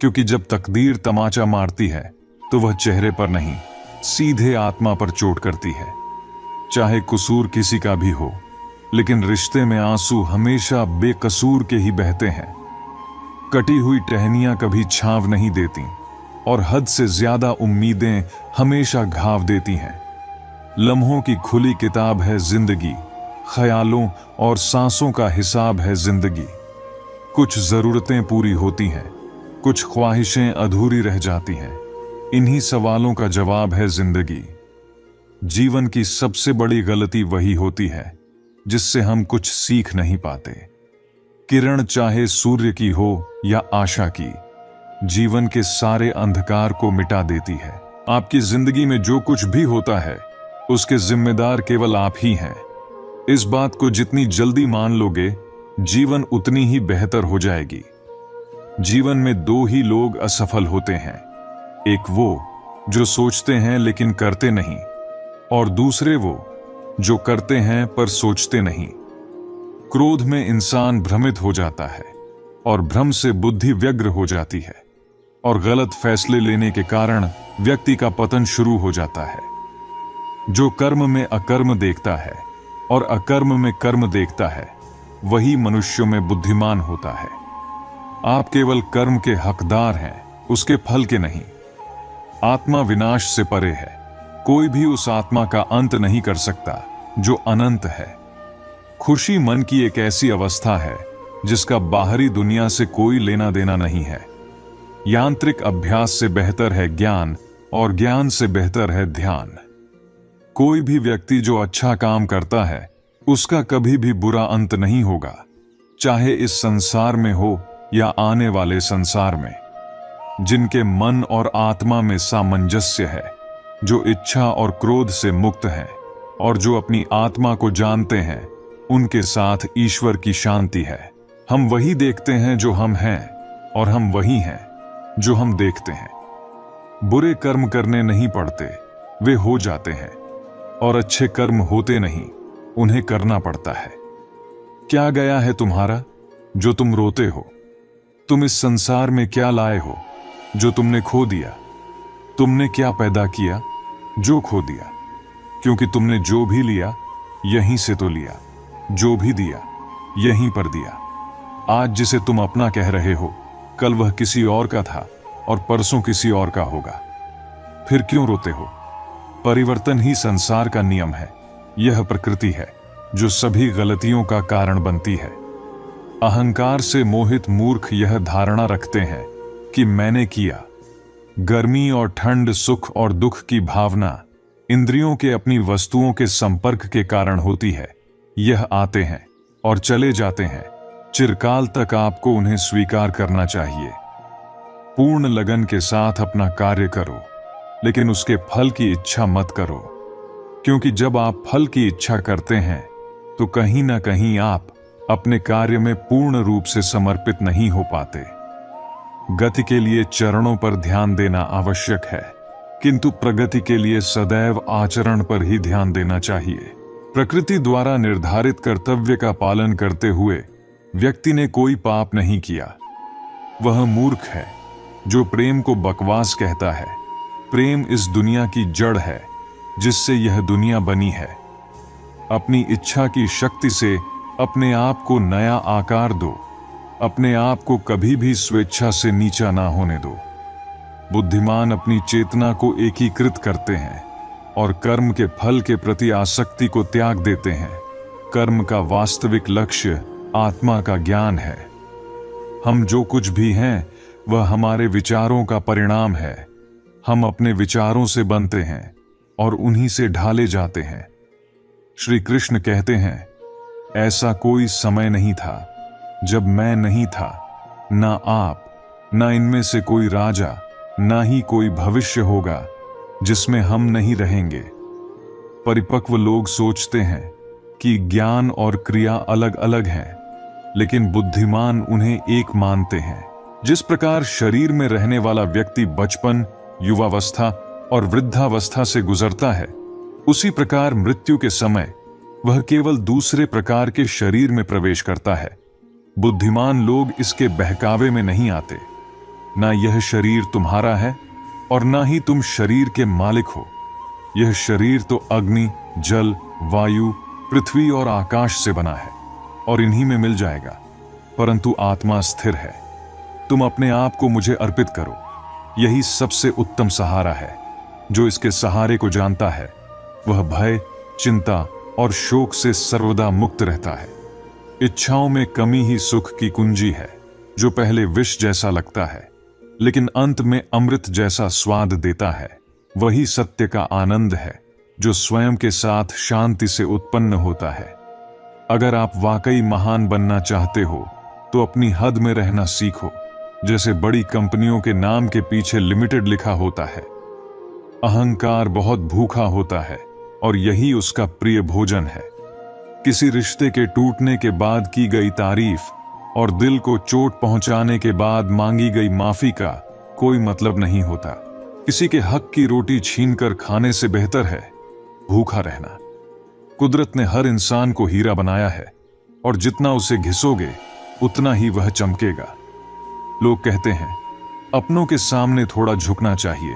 क्योंकि जब तकदीर तमाचा मारती है तो वह चेहरे पर नहीं, सीधे आत्मा पर चोट करती है। चाहे कसूर किसी का भी हो, लेकिन रिश्ते में आंसू हमेशा बेकसूर के ही बहते हैं। कटी हुई टहनियां कभी छांव नहीं देती, और हद से ज्यादा उम्मीदें हमेशा घाव देती हैं। लम्हों की खुली किताब है जिंदगी, ख्यालों और सांसों का हिसाब है जिंदगी। कुछ जरूरतें पूरी होती हैं, कुछ ख्वाहिशें अधूरी रह जाती हैं। इन्हीं सवालों का जवाब है जिंदगी। जीवन की सबसे बड़ी गलती वही होती है जिससे हम कुछ सीख नहीं पाते। किरण चाहे सूर्य की हो या आशा की, जीवन के सारे अंधकार को मिटा देती है। आपकी जिंदगी में जो कुछ भी होता है, उसके जिम्मेदार केवल आप ही हैं। इस बात को जितनी जल्दी मान लोगे, जीवन उतनी ही बेहतर हो जाएगी। जीवन में 2 ही लोग असफल होते हैं, एक वो जो सोचते हैं लेकिन करते नहीं, और दूसरे वो जो करते हैं पर सोचते नहीं। क्रोध में इंसान भ्रमित हो जाता है, और भ्रम से बुद्धि व्यग्र हो जाती है, और गलत फैसले लेने के कारण व्यक्ति का पतन शुरू हो जाता है। जो कर्म में अकर्म देखता है और अकर्म में कर्म देखता है, वही मनुष्यों में बुद्धिमान होता है। आप केवल कर्म के हकदार हैं, उसके फल के नहीं। आत्मा विनाश से परे है। कोई भी उस आत्मा का अंत नहीं कर सकता जो अनंत है। खुशी मन की एक ऐसी अवस्था है जिसका बाहरी दुनिया से कोई लेना देना नहीं है। यांत्रिक अभ्यास से बेहतर है ज्ञान, और ज्ञान से बेहतर है ध्यान। कोई भी व्यक्ति जो अच्छा काम करता है, उसका कभी भी बुरा अंत नहीं होगा, चाहे इस संसार में हो या आने वाले संसार में। जिनके मन और आत्मा में सामंजस्य है, जो इच्छा और क्रोध से मुक्त हैं, और जो अपनी आत्मा को जानते हैं, उनके साथ ईश्वर की शांति है। हम वही देखते हैं जो हम हैं, और हम वही हैं जो हम देखते हैं। बुरे कर्म करने नहीं पड़ते, वे हो जाते हैं, और अच्छे कर्म होते नहीं, उन्हें करना पड़ता है। क्या गया है तुम्हारा जो तुम रोते हो? तुम इस संसार में क्या लाए हो जो तुमने खो दिया? तुमने क्या पैदा किया जो खो दिया? क्योंकि तुमने जो भी लिया, यहीं से तो लिया। जो भी दिया यहीं पर दिया। आज जिसे तुम अपना कह रहे हो, कल वह किसी और का था और परसों किसी और का होगा। फिर क्यों रोते हो? परिवर्तन ही संसार का नियम है। यह प्रकृति है जो सभी गलतियों का कारण बनती है। अहंकार से मोहित मूर्ख यह धारणा रखते हैं कि मैंने किया। गर्मी और ठंड, सुख और दुख की भावना इंद्रियों के अपनी वस्तुओं के संपर्क के कारण होती है। यह आते हैं और चले जाते हैं। चिरकाल तक आपको उन्हें स्वीकार करना चाहिए। पूर्ण लगन के साथ अपना कार्य करो, लेकिन उसके फल की इच्छा मत करो, क्योंकि जब आप फल की इच्छा करते हैं तो कहीं ना कहीं आप अपने कार्य में पूर्ण रूप से समर्पित नहीं हो पाते। गति के लिए चरणों पर ध्यान देना आवश्यक है, किंतु प्रगति के लिए सदैव आचरण पर ही ध्यान देना चाहिए। प्रकृति द्वारा निर्धारित कर्तव्य का पालन करते हुए व्यक्ति ने कोई पाप नहीं किया। वह मूर्ख है जो प्रेम को बकवास कहता है। प्रेम इस दुनिया की जड़ है जिससे यह दुनिया बनी है। अपनी इच्छा की शक्ति से अपने आप को नया आकार दो। अपने आप को कभी भी स्वेच्छा से नीचा ना होने दो। बुद्धिमान अपनी चेतना को एकीकृत करते हैं और कर्म के फल के प्रति आसक्ति को त्याग देते हैं। कर्म का वास्तविक लक्ष्य आत्मा का ज्ञान है। हम जो कुछ भी हैं वह हमारे विचारों का परिणाम है। हम अपने विचारों से बनते हैं और उन्हीं से ढाले जाते हैं। श्री कृष्ण कहते हैं, ऐसा कोई समय नहीं था जब मैं नहीं था, ना आप, ना इनमें से कोई राजा, ना ही कोई भविष्य होगा जिसमें हम नहीं रहेंगे। परिपक्व लोग सोचते हैं कि ज्ञान और क्रिया अलग अलग हैं, लेकिन बुद्धिमान उन्हें एक मानते हैं। जिस प्रकार शरीर में रहने वाला व्यक्ति बचपन, युवावस्था और वृद्धावस्था से गुजरता है, उसी प्रकार मृत्यु के समय वह केवल दूसरे प्रकार के शरीर में प्रवेश करता है। बुद्धिमान लोग इसके बहकावे में नहीं आते। ना यह शरीर तुम्हारा है और ना ही तुम शरीर के मालिक हो। यह शरीर तो अग्नि, जल, वायु, पृथ्वी और आकाश से बना है और इन्हीं में मिल जाएगा, परंतु आत्मा स्थिर है। तुम अपने आप को मुझे अर्पित करो। यही सबसे उत्तम सहारा है। जो इसके सहारे को जानता है वह भय, चिंता और शोक से सर्वदा मुक्त रहता है। इच्छाओं में कमी ही सुख की कुंजी है। जो पहले विष जैसा लगता है लेकिन अंत में अमृत जैसा स्वाद देता है, वही सत्य का आनंद है जो स्वयं के साथ शांति से उत्पन्न होता है। अगर आप वाकई महान बनना चाहते हो तो अपनी हद में रहना सीखो। जैसे बड़ी कंपनियों के नाम के पीछे लिमिटेड लिखा होता है। अहंकार बहुत भूखा होता है और यही उसका प्रिय भोजन है। किसी रिश्ते के टूटने के बाद की गई तारीफ और दिल को चोट पहुंचाने के बाद मांगी गई माफी का कोई मतलब नहीं होता। किसी के हक की रोटी छीनकर खाने से बेहतर है भूखा रहना। कुदरत ने हर इंसान को हीरा बनाया है और जितना उसे घिसोगे उतना ही वह चमकेगा। लोग कहते हैं अपनों के सामने थोड़ा झुकना चाहिए,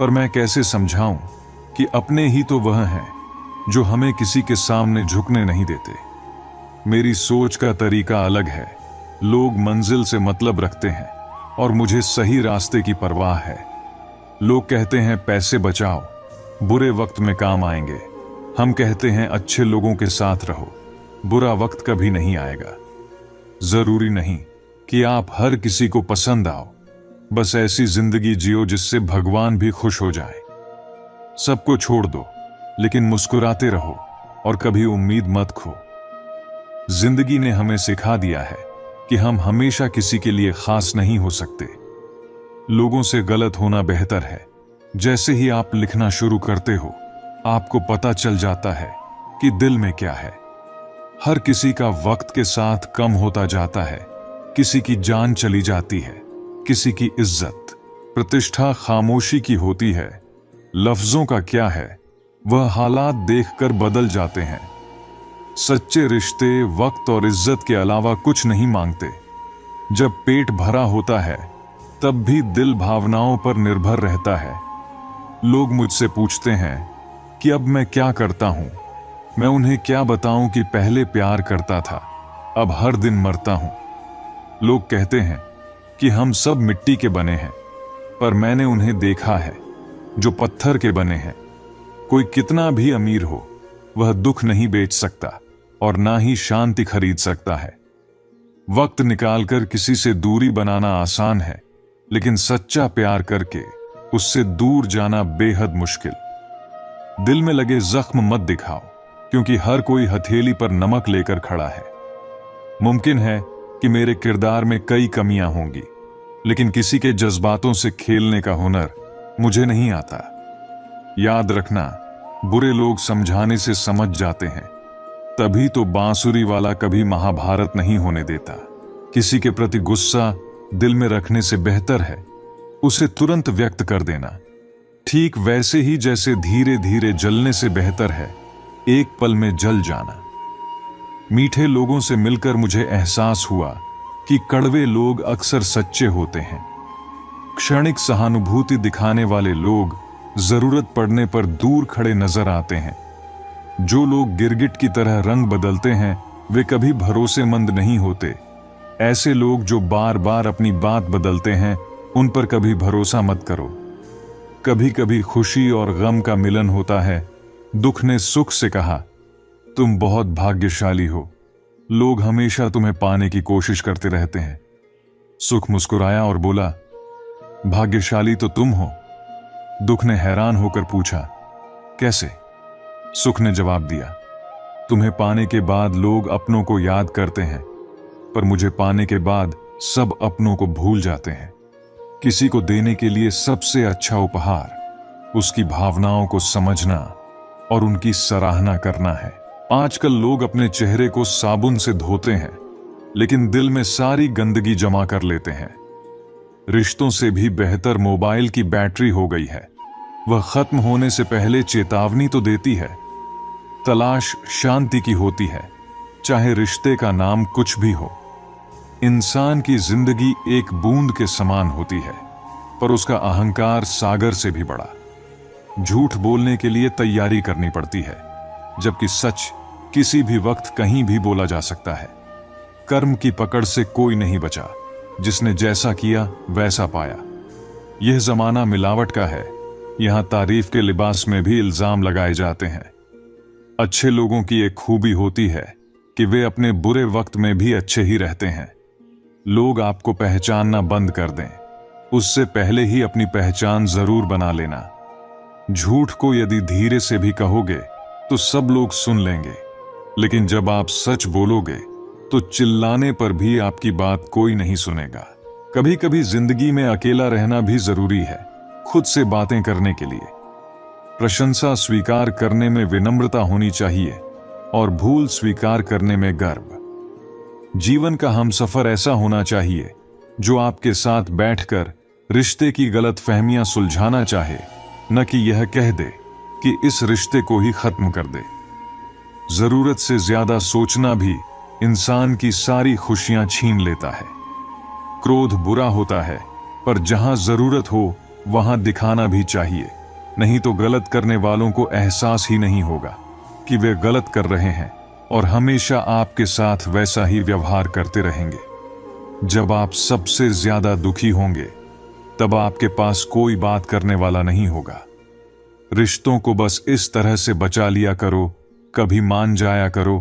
पर मैं कैसे समझाऊं कि अपने ही तो वह हैं जो हमें किसी के सामने झुकने नहीं देते। मेरी सोच का तरीका अलग है। लोग मंजिल से मतलब रखते हैं और मुझे सही रास्ते की परवाह है। लोग कहते हैं पैसे बचाओ, बुरे वक्त में काम आएंगे। हम कहते हैं अच्छे लोगों के साथ रहो, बुरा वक्त कभी नहीं आएगा। जरूरी नहीं कि आप हर किसी को पसंद आओ, बस ऐसी जिंदगी जियो जिससे भगवान भी खुश हो जाए। सबको छोड़ दो लेकिन मुस्कुराते रहो और कभी उम्मीद मत खो। जिंदगी ने हमें सिखा दिया है कि हम हमेशा किसी के लिए खास नहीं हो सकते। लोगों से गलत होना बेहतर है। जैसे ही आप लिखना शुरू करते हो आपको पता चल जाता है कि दिल में क्या है। हर किसी का वक्त के साथ कम होता जाता है। किसी की जान चली जाती है, किसी की इज्जत, प्रतिष्ठा खामोशी की होती है। लफ्जों का क्या है, वह हालात देखकर बदल जाते हैं। सच्चे रिश्ते वक्त और इज्जत के अलावा कुछ नहीं मांगते। जब पेट भरा होता है तब भी दिल भावनाओं पर निर्भर रहता है। लोग मुझसे पूछते हैं कि अब मैं क्या करता हूं। मैं उन्हें क्या बताऊं कि पहले प्यार करता था, अब हर दिन मरता हूं। लोग कहते हैं कि हम सब मिट्टी के बने हैं, पर मैंने उन्हें देखा है जो पत्थर के बने हैं। कोई कितना भी अमीर हो, वह दुख नहीं बेच सकता और ना ही शांति खरीद सकता है। वक्त निकालकर किसी से दूरी बनाना आसान है, लेकिन सच्चा प्यार करके उससे दूर जाना बेहद मुश्किल। दिल में लगे जख्म मत दिखाओ, क्योंकि हर कोई हथेली पर नमक लेकर खड़ा है। मुमकिन है कि मेरे किरदार में कई कमियां होंगी, लेकिन किसी के जज्बातों से खेलने का हुनर मुझे नहीं आता। याद रखना, बुरे लोग समझाने से समझ जाते हैं, तभी तो बांसुरी वाला कभी महाभारत नहीं होने देता। किसी के प्रति गुस्सा दिल में रखने से बेहतर है उसे तुरंत व्यक्त कर देना। ठीक वैसे ही जैसे धीरे धीरे जलने से बेहतर है एक पल में जल जाना। मीठे लोगों से मिलकर मुझे एहसास हुआ कि कड़वे लोग अक्सर सच्चे होते हैं। क्षणिक सहानुभूति दिखाने वाले लोग जरूरत पड़ने पर दूर खड़े नजर आते हैं। जो लोग गिरगिट की तरह रंग बदलते हैं, वे कभी भरोसेमंद नहीं होते। ऐसे लोग जो बार बार अपनी बात बदलते हैं, उन पर कभी भरोसा मत करो। कभी कभी खुशी और गम का मिलन होता है। दुख ने सुख से कहा, तुम बहुत भाग्यशाली हो, लोग हमेशा तुम्हें पाने की कोशिश करते रहते हैं। सुख मुस्कुराया और बोला, भाग्यशाली तो तुम हो। दुख ने हैरान होकर पूछा, कैसे? सुख ने जवाब दिया, तुम्हें पाने के बाद लोग अपनों को याद करते हैं, पर मुझे पाने के बाद सब अपनों को भूल जाते हैं। किसी को देने के लिए सबसे अच्छा उपहार उसकी भावनाओं को समझना और उनकी सराहना करना है। आजकल लोग अपने चेहरे को साबुन से धोते हैं, लेकिन दिल में सारी गंदगी जमा कर लेते हैं। रिश्तों से भी बेहतर मोबाइल की बैटरी हो गई है। वह खत्म होने से पहले चेतावनी तो देती है। तलाश शांति की होती है, चाहे रिश्ते का नाम कुछ भी हो। इंसान की जिंदगी एक बूंद के समान होती है, पर उसका अहंकार सागर से भी बड़ा। झूठ बोलने के लिए तैयारी करनी पड़ती है, जबकि सच किसी भी वक्त कहीं भी बोला जा सकता है। कर्म की पकड़ से कोई नहीं बचा, जिसने जैसा किया वैसा पाया। यह जमाना मिलावट का है, यहां तारीफ के लिबास में भी इल्जाम लगाए जाते हैं। अच्छे लोगों की एक खूबी होती है कि वे अपने बुरे वक्त में भी अच्छे ही रहते हैं। लोग आपको पहचानना बंद कर दें, उससे पहले ही अपनी पहचान जरूर बना लेना। झूठ को यदि धीरे से भी कहोगे तो सब लोग सुन लेंगे, लेकिन जब आप सच बोलोगे तो चिल्लाने पर भी आपकी बात कोई नहीं सुनेगा। कभी कभी जिंदगी में अकेला रहना भी जरूरी है, खुद से बातें करने के लिए। प्रशंसा स्वीकार करने में विनम्रता होनी चाहिए और भूल स्वीकार करने में गर्व। जीवन का हमसफर ऐसा होना चाहिए जो आपके साथ बैठकर रिश्ते की गलतफहमियां सुलझाना चाहे, न कि यह कह दे कि इस रिश्ते को ही खत्म कर दे। जरूरत से ज्यादा सोचना भी इंसान की सारी खुशियां छीन लेता है। क्रोध बुरा होता है, पर जहां जरूरत हो वहां दिखाना भी चाहिए, नहीं तो गलत करने वालों को एहसास ही नहीं होगा कि वे गलत कर रहे हैं और हमेशा आपके साथ वैसा ही व्यवहार करते रहेंगे। जब आप सबसे ज्यादा दुखी होंगे, तब आपके पास कोई बात करने वाला नहीं होगा। रिश्तों को बस इस तरह से बचा लिया करो, कभी मान जाया करो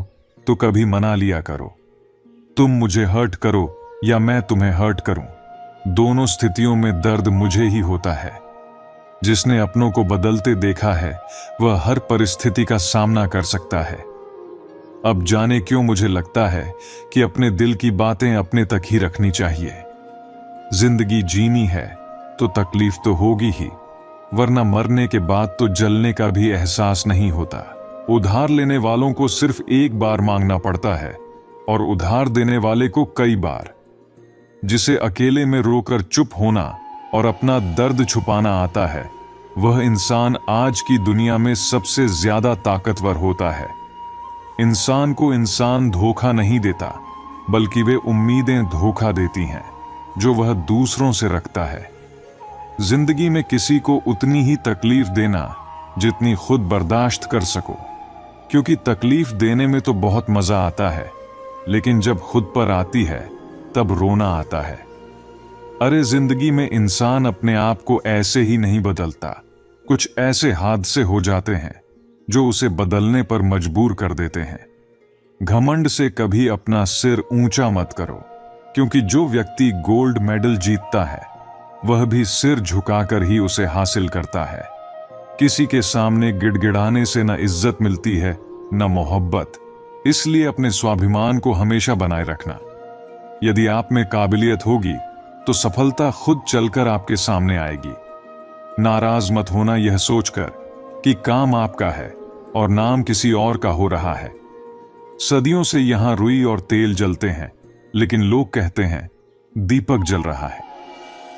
तो कभी मना लिया करो। तुम मुझे हर्ट करो या मैं तुम्हें हर्ट करूं, दोनों स्थितियों में दर्द मुझे ही होता है। जिसने अपनों को बदलते देखा है, वह हर परिस्थिति का सामना कर सकता है। अब जाने क्यों मुझे लगता है कि अपने दिल की बातें अपने तक ही रखनी चाहिए। जिंदगी जीनी है तो तकलीफ तो होगी ही, वरना मरने के बाद तो जलने का भी एहसास नहीं होता। उधार लेने वालों को सिर्फ एक बार मांगना पड़ता है और उधार देने वाले को कई बार। जिसे अकेले में रोकर चुप होना और अपना दर्द छुपाना आता है, वह इंसान आज की दुनिया में सबसे ज्यादा ताकतवर होता है। इंसान को इंसान धोखा नहीं देता, बल्कि वे उम्मीदें धोखा देती हैं जो वह दूसरों से रखता है। जिंदगी में किसी को उतनी ही तकलीफ देना जितनी खुद बर्दाश्त कर सको। क्योंकि तकलीफ देने में तो बहुत मजा आता है, लेकिन जब खुद पर आती है तब रोना आता है। अरे जिंदगी में इंसान अपने आप को ऐसे ही नहीं बदलता, कुछ ऐसे हादसे हो जाते हैं जो उसे बदलने पर मजबूर कर देते हैं। घमंड से कभी अपना सिर ऊंचा मत करो, क्योंकि जो व्यक्ति गोल्ड मेडल जीतता है वह भी सिर झुकाकर ही उसे हासिल करता है। किसी के सामने गिड़गिड़ाने से न इज्जत मिलती है न मोहब्बत, इसलिए अपने स्वाभिमान को हमेशा बनाए रखना। यदि आप में काबिलियत होगी तो सफलता खुद चलकर आपके सामने आएगी। नाराज मत होना यह सोचकर कि काम आपका है और नाम किसी और का हो रहा है। सदियों से यहां रुई और तेल जलते हैं, लेकिन लोग कहते हैं दीपक जल रहा है।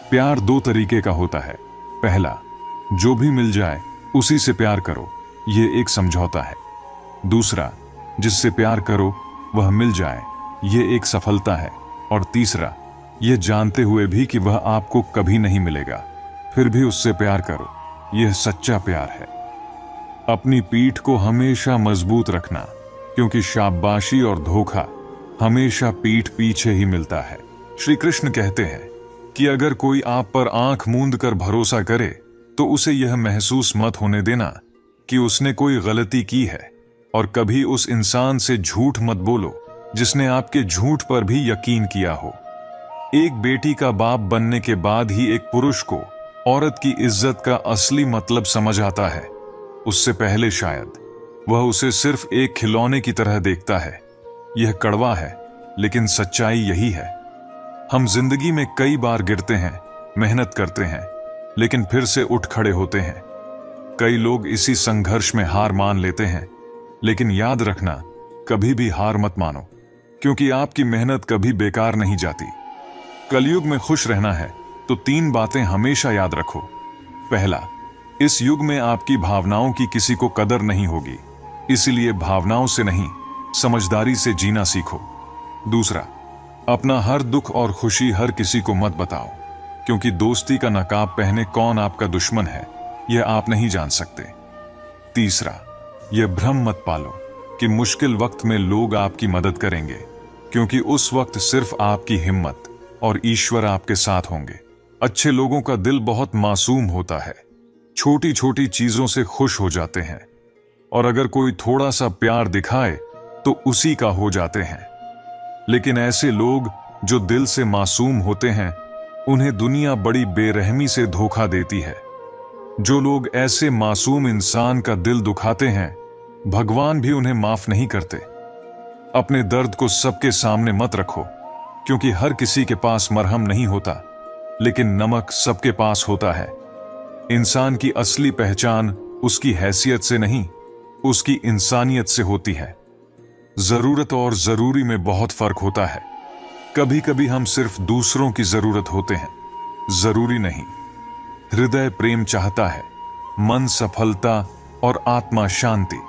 प्यार दो तरीके का होता है। पहला, जो भी मिल जाए उसी से प्यार करो, यह एक समझौता है। दूसरा, जिससे प्यार करो वह मिल जाए, यह एक सफलता है। और तीसरा, यह जानते हुए भी कि वह आपको कभी नहीं मिलेगा, फिर भी उससे प्यार करो, यह सच्चा प्यार है। अपनी पीठ को हमेशा मजबूत रखना, क्योंकि शाबाशी और धोखा हमेशा पीठ पीछे ही मिलता है। श्री कृष्ण कहते हैं कि अगर कोई आप पर आंख मूंद कर भरोसा करे तो उसे यह महसूस मत होने देना कि उसने कोई गलती की है, और कभी उस इंसान से झूठ मत बोलो जिसने आपके झूठ पर भी यकीन किया हो। एक बेटी का बाप बनने के बाद ही एक पुरुष को औरत की इज्जत का असली मतलब समझ आता है। उससे पहले शायद वह उसे सिर्फ एक खिलौने की तरह देखता है। यह कड़वा है, लेकिन सच्चाई यही है। हम जिंदगी में कई बार गिरते हैं, मेहनत करते हैं, लेकिन फिर से उठ खड़े होते हैं। कई लोग इसी संघर्ष में हार मान लेते हैं, लेकिन याद रखना, कभी भी हार मत मानो, क्योंकि आपकी मेहनत कभी बेकार नहीं जाती। कलयुग में खुश रहना है तो 3 बातें हमेशा याद रखो। पहला, इस युग में आपकी भावनाओं की किसी को कदर नहीं होगी, इसलिए भावनाओं से नहीं, समझदारी से जीना सीखो। दूसरा, अपना हर दुख और खुशी हर किसी को मत बताओ, क्योंकि दोस्ती का नकाब पहने कौन आपका दुश्मन है यह आप नहीं जान सकते। तीसरा, यह भ्रम मत पालो कि मुश्किल वक्त में लोग आपकी मदद करेंगे, क्योंकि उस वक्त सिर्फ आपकी हिम्मत और ईश्वर आपके साथ होंगे। अच्छे लोगों का दिल बहुत मासूम होता है, छोटी छोटी चीजों से खुश हो जाते हैं, और अगर कोई थोड़ा सा प्यार दिखाए तो उसी का हो जाते हैं। लेकिन ऐसे लोग जो दिल से मासूम होते हैं, उन्हें दुनिया बड़ी बेरहमी से धोखा देती है। जो लोग ऐसे मासूम इंसान का दिल दुखाते हैं, भगवान भी उन्हें माफ नहीं करते। अपने दर्द को सबके सामने मत रखो, क्योंकि हर किसी के पास मरहम नहीं होता, लेकिन नमक सबके पास होता है। इंसान की असली पहचान उसकी हैसियत से नहीं, उसकी इंसानियत से होती है। जरूरत और जरूरी में बहुत फर्क होता है। कभी कभी हम सिर्फ दूसरों की जरूरत होते हैं, जरूरी नहीं। हृदय प्रेम चाहता है, मन सफलता और आत्मा शांति।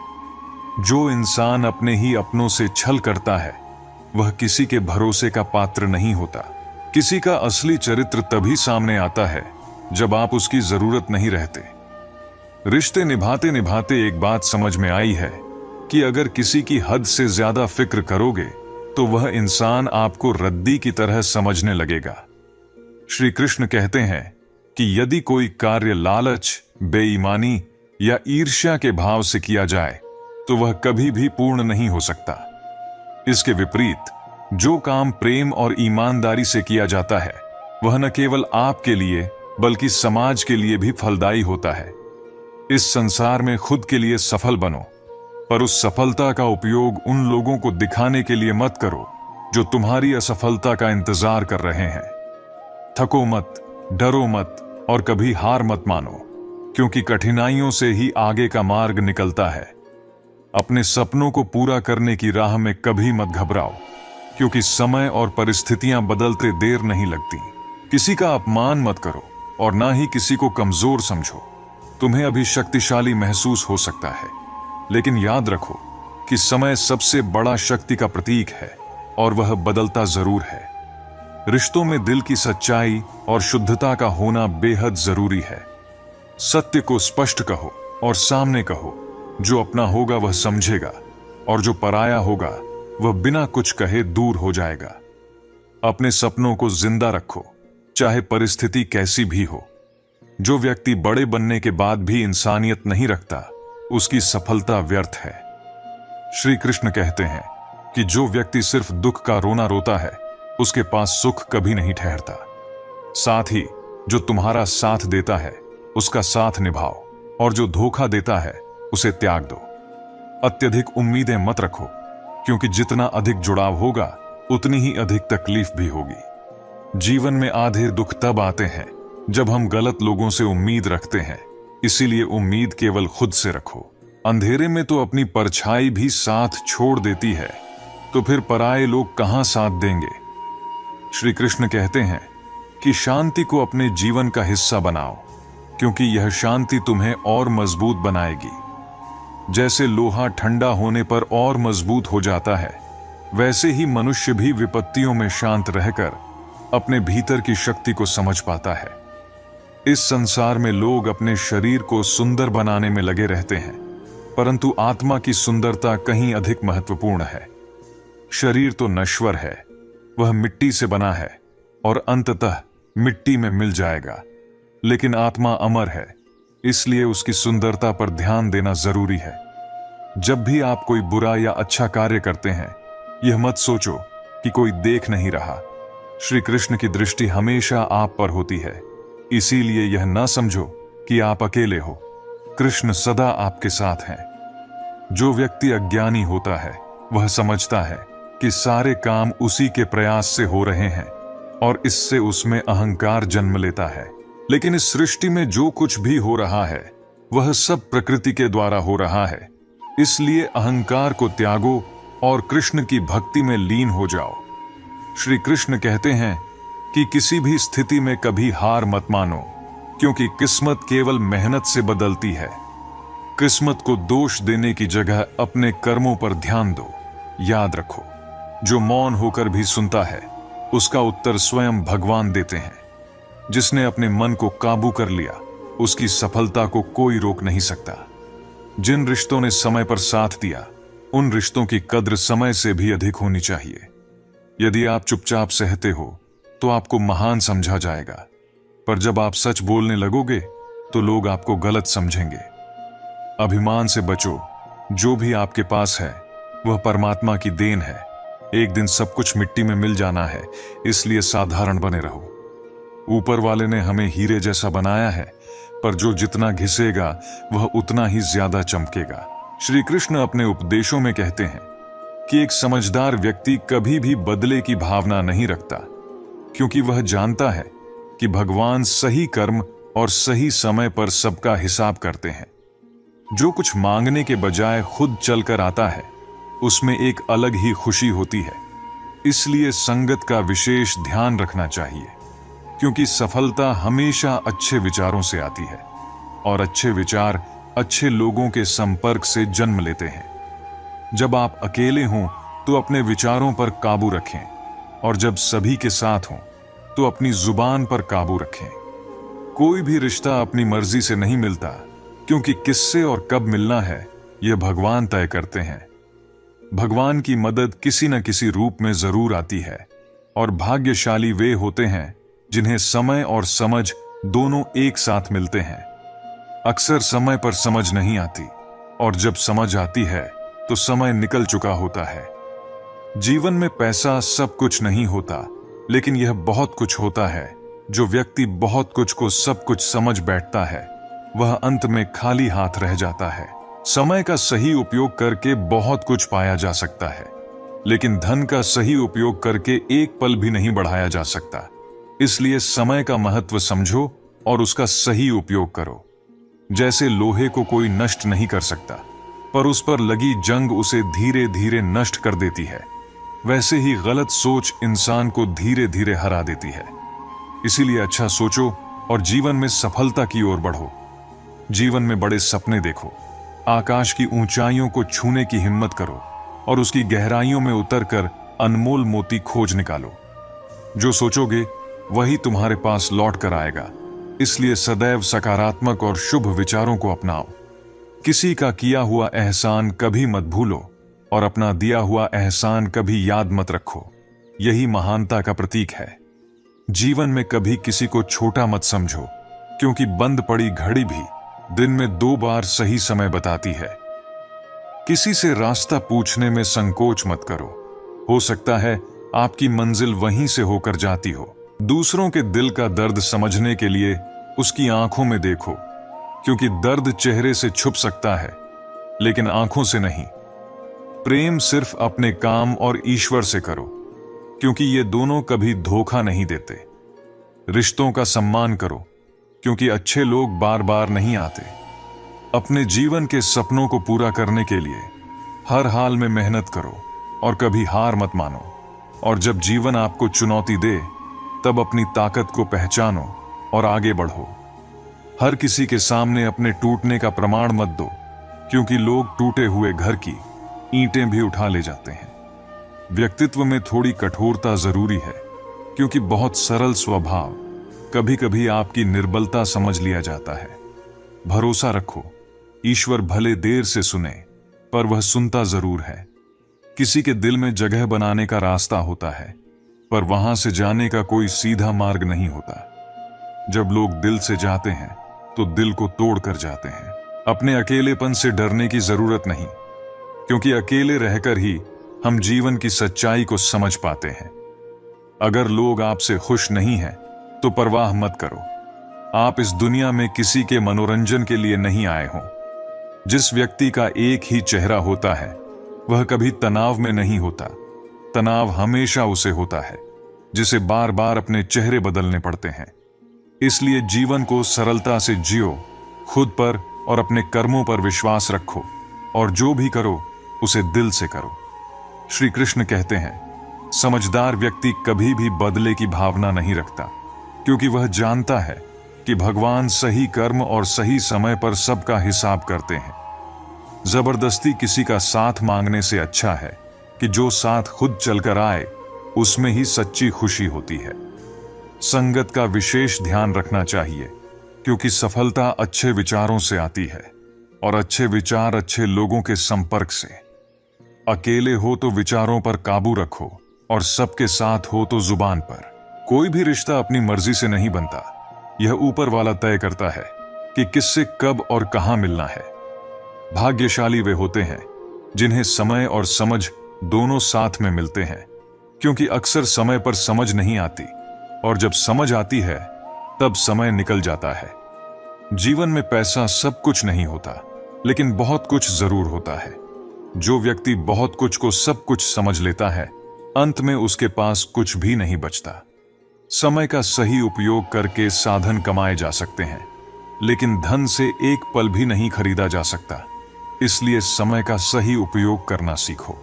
जो इंसान अपने ही अपनों से छल करता है वह किसी के भरोसे का पात्र नहीं होता। किसी का असली चरित्र तभी सामने आता है जब आप उसकी जरूरत नहीं रहते। रिश्ते निभाते निभाते एक बात समझ में आई है कि अगर किसी की हद से ज्यादा फिक्र करोगे तो वह इंसान आपको रद्दी की तरह समझने लगेगा। श्री कृष्ण कहते हैं कि यदि कोई कार्य लालच, बेईमानी या ईर्ष्या के भाव से किया जाए तो वह कभी भी पूर्ण नहीं हो सकता। इसके विपरीत जो काम प्रेम और ईमानदारी से किया जाता है वह न केवल आपके लिए बल्कि समाज के लिए भी फलदायी होता है। इस संसार में खुद के लिए सफल बनो, पर उस सफलता का उपयोग उन लोगों को दिखाने के लिए मत करो जो तुम्हारी असफलता का इंतजार कर रहे हैं। थको मत, डरो मत और कभी हार मत मानो, क्योंकि कठिनाइयों से ही आगे का मार्ग निकलता है। अपने सपनों को पूरा करने की राह में कभी मत घबराओ, क्योंकि समय और परिस्थितियां बदलते देर नहीं लगती। किसी का अपमान मत करो और ना ही किसी को कमजोर समझो। तुम्हें अभी शक्तिशाली महसूस हो सकता है, लेकिन याद रखो कि समय सबसे बड़ा शक्ति का प्रतीक है और वह बदलता जरूर है। रिश्तों में दिल की सच्चाई और शुद्धता का होना बेहद जरूरी है। सत्य को स्पष्ट कहो और सामने कहो, जो अपना होगा वह समझेगा, और जो पराया होगा वह बिना कुछ कहे दूर हो जाएगा। अपने सपनों को जिंदा रखो, चाहे परिस्थिति कैसी भी हो। जो व्यक्ति बड़े बनने के बाद भी इंसानियत नहीं रखता, उसकी सफलता व्यर्थ है। श्री कृष्ण कहते हैं कि जो व्यक्ति सिर्फ दुख का रोना रोता है, उसके पास सुख कभी नहीं ठहरता। साथ ही जो तुम्हारा साथ देता है, उसका साथ निभाओ, और जो धोखा देता है, उसे त्याग दो। अत्यधिक उम्मीदें मत रखो, क्योंकि जितना अधिक जुड़ाव होगा, उतनी ही अधिक तकलीफ भी होगी। जीवन में आधे दुख तब आते हैं जब हम गलत लोगों से उम्मीद रखते हैं, इसीलिए उम्मीद केवल खुद से रखो। अंधेरे में तो अपनी परछाई भी साथ छोड़ देती है, तो फिर पराये लोग कहां साथ देंगे। श्री कृष्ण कहते हैं कि शांति को अपने जीवन का हिस्सा बनाओ, क्योंकि यह शांति तुम्हें और मजबूत बनाएगी। जैसे लोहा ठंडा होने पर और मजबूत हो जाता है, वैसे ही मनुष्य भी विपत्तियों में शांत रहकर अपने भीतर की शक्ति को समझ पाता है। इस संसार में लोग अपने शरीर को सुंदर बनाने में लगे रहते हैं, परंतु आत्मा की सुंदरता कहीं अधिक महत्वपूर्ण है। शरीर तो नश्वर है, वह मिट्टी से बना है और अंततः मिट्टी में मिल जाएगा, लेकिन आत्मा अमर है, इसलिए उसकी सुंदरता पर ध्यान देना जरूरी है। जब भी आप कोई बुरा या अच्छा कार्य करते हैं, यह मत सोचो कि कोई देख नहीं रहा। श्री कृष्ण की दृष्टि हमेशा आप पर होती है, इसीलिए यह ना समझो कि आप अकेले हो। कृष्ण सदा आपके साथ हैं। जो व्यक्ति अज्ञानी होता है, वह समझता है कि सारे काम उसी के प्रयास से हो रहे हैं और इससे उसमें अहंकार जन्म लेता है। लेकिन इस सृष्टि में जो कुछ भी हो रहा है, वह सब प्रकृति के द्वारा हो रहा है। इसलिए अहंकार को त्यागो और कृष्ण की भक्ति में लीन हो जाओ। श्री कृष्ण कहते हैं कि किसी भी स्थिति में कभी हार मत मानो, क्योंकि किस्मत केवल मेहनत से बदलती है। किस्मत को दोष देने की जगह अपने कर्मों पर ध्यान दो। याद रखो, जो मौन होकर भी सुनता है, उसका उत्तर स्वयं भगवान देते हैं। जिसने अपने मन को काबू कर लिया, उसकी सफलता को कोई रोक नहीं सकता। जिन रिश्तों ने समय पर साथ दिया, उन रिश्तों की कद्र समय से भी अधिक होनी चाहिए। यदि आप चुपचाप सहते हो, तो आपको महान समझा जाएगा, पर जब आप सच बोलने लगोगे, तो लोग आपको गलत समझेंगे। अभिमान से बचो। जो भी आपके पास है, वह परमात्मा की देन है। एक दिन सब कुछ मिट्टी में मिल जाना है, इसलिए साधारण बने रहो। ऊपर वाले ने हमें हीरे जैसा बनाया है, पर जो जितना घिसेगा वह उतना ही ज्यादा चमकेगा। श्री कृष्ण अपने उपदेशों में कहते हैं कि एक समझदार व्यक्ति कभी भी बदले की भावना नहीं रखता, क्योंकि वह जानता है कि भगवान सही कर्म और सही समय पर सबका हिसाब करते हैं। जो कुछ मांगने के बजाय खुद चलकर आता है, उसमें एक अलग ही खुशी होती है। इसलिए संगत का विशेष ध्यान रखना चाहिए, क्योंकि सफलता हमेशा अच्छे विचारों से आती है और अच्छे विचार अच्छे लोगों के संपर्क से जन्म लेते हैं। जब आप अकेले हों तो अपने विचारों पर काबू रखें, और जब सभी के साथ हों तो अपनी जुबान पर काबू रखें। कोई भी रिश्ता अपनी मर्जी से नहीं मिलता, क्योंकि किससे और कब मिलना है, यह भगवान तय करते हैं। भगवान की मदद किसी न किसी रूप में जरूर आती है, और भाग्यशाली वे होते हैं जिन्हें समय और समझ दोनों एक साथ मिलते हैं। अक्सर समय पर समझ नहीं आती, और जब समझ आती है तो समय निकल चुका होता है। जीवन में पैसा सब कुछ नहीं होता, लेकिन यह बहुत कुछ होता है। जो व्यक्ति बहुत कुछ को सब कुछ समझ बैठता है, वह अंत में खाली हाथ रह जाता है। समय का सही उपयोग करके बहुत कुछ पाया जा सकता है, लेकिन धन का सही उपयोग करके एक पल भी नहीं बढ़ाया जा सकता। इसलिए समय का महत्व समझो और उसका सही उपयोग करो। जैसे लोहे को कोई नष्ट नहीं कर सकता, पर उस पर लगी जंग उसे धीरे धीरे नष्ट कर देती है, वैसे ही गलत सोच इंसान को धीरे धीरे हरा देती है। इसीलिए अच्छा सोचो और जीवन में सफलता की ओर बढ़ो। जीवन में बड़े सपने देखो, आकाश की ऊंचाइयों को छूने की हिम्मत करो और उसकी गहराइयों में उतरकर अनमोल मोती खोज निकालो। जो सोचोगे वही तुम्हारे पास लौट कर आएगा। इसलिए सदैव सकारात्मक और शुभ विचारों को अपनाओ। किसी का किया हुआ एहसान कभी मत भूलो और अपना दिया हुआ एहसान कभी याद मत रखो। यही महानता का प्रतीक है। जीवन में कभी किसी को छोटा मत समझो, क्योंकि बंद पड़ी घड़ी भी दिन में 2 बार सही समय बताती है। किसी से रास्ता पूछने में संकोच मत करो। हो सकता है आपकी मंजिल वहीं से होकर जाती हो। दूसरों के दिल का दर्द समझने के लिए उसकी आंखों में देखो, क्योंकि दर्द चेहरे से छुप सकता है लेकिन आंखों से नहीं। प्रेम सिर्फ अपने काम और ईश्वर से करो, क्योंकि ये दोनों कभी धोखा नहीं देते। रिश्तों का सम्मान करो, क्योंकि अच्छे लोग बार बार नहीं आते। अपने जीवन के सपनों को पूरा करने के लिए हर हाल में मेहनत करो और कभी हार मत मानो। और जब जीवन आपको चुनौती दे, तब अपनी ताकत को पहचानो और आगे बढ़ो। हर किसी के सामने अपने टूटने का प्रमाण मत दो, क्योंकि लोग टूटे हुए घर की ईंटें भी उठा ले जाते हैं। व्यक्तित्व में थोड़ी कठोरता जरूरी है, क्योंकि बहुत सरल स्वभाव कभी कभी आपकी निर्बलता समझ लिया जाता है। भरोसा रखो, ईश्वर भले देर से सुने, पर वह सुनता जरूर है। किसी के दिल में जगह बनाने का रास्ता होता है, पर वहां से जाने का कोई सीधा मार्ग नहीं होता। जब लोग दिल से जाते हैं तो दिल को तोड़ कर जाते हैं। अपने अकेलेपन से डरने की जरूरत नहीं, क्योंकि अकेले रहकर ही हम जीवन की सच्चाई को समझ पाते हैं। अगर लोग आपसे खुश नहीं हैं, तो परवाह मत करो। आप इस दुनिया में किसी के मनोरंजन के लिए नहीं आए हो। जिस व्यक्ति का एक ही चेहरा होता है, वह कभी तनाव में नहीं होता। तनाव हमेशा उसे होता है जिसे बार बार अपने चेहरे बदलने पड़ते हैं। इसलिए जीवन को सरलता से जियो, खुद पर और अपने कर्मों पर विश्वास रखो, और जो भी करो उसे दिल से करो। श्री कृष्ण कहते हैं, समझदार व्यक्ति कभी भी बदले की भावना नहीं रखता, क्योंकि वह जानता है कि भगवान सही कर्म और सही समय पर सबका हिसाब करते हैं। जबरदस्ती किसी का साथ मांगने से अच्छा है कि जो साथ खुद चलकर आए, उसमें ही सच्ची खुशी होती है। संगत का विशेष ध्यान रखना चाहिए, क्योंकि सफलता अच्छे विचारों से आती है और अच्छे विचार अच्छे लोगों के संपर्क से। अकेले हो तो विचारों पर काबू रखो और सबके साथ हो तो जुबान पर। कोई भी रिश्ता अपनी मर्जी से नहीं बनता। यह ऊपर वाला तय करता है कि किससे कब और कहां मिलना है। भाग्यशाली वे होते हैं जिन्हें समय और समझ दोनों साथ में मिलते हैं, क्योंकि अक्सर समय पर समझ नहीं आती, और जब समझ आती है तब समय निकल जाता है। जीवन में पैसा सब कुछ नहीं होता, लेकिन बहुत कुछ जरूर होता है। जो व्यक्ति बहुत कुछ को सब कुछ समझ लेता है, अंत में उसके पास कुछ भी नहीं बचता। समय का सही उपयोग करके साधन कमाए जा सकते हैं, लेकिन धन से एक पल भी नहीं खरीदा जा सकता। इसलिए समय का सही उपयोग करना सीखो।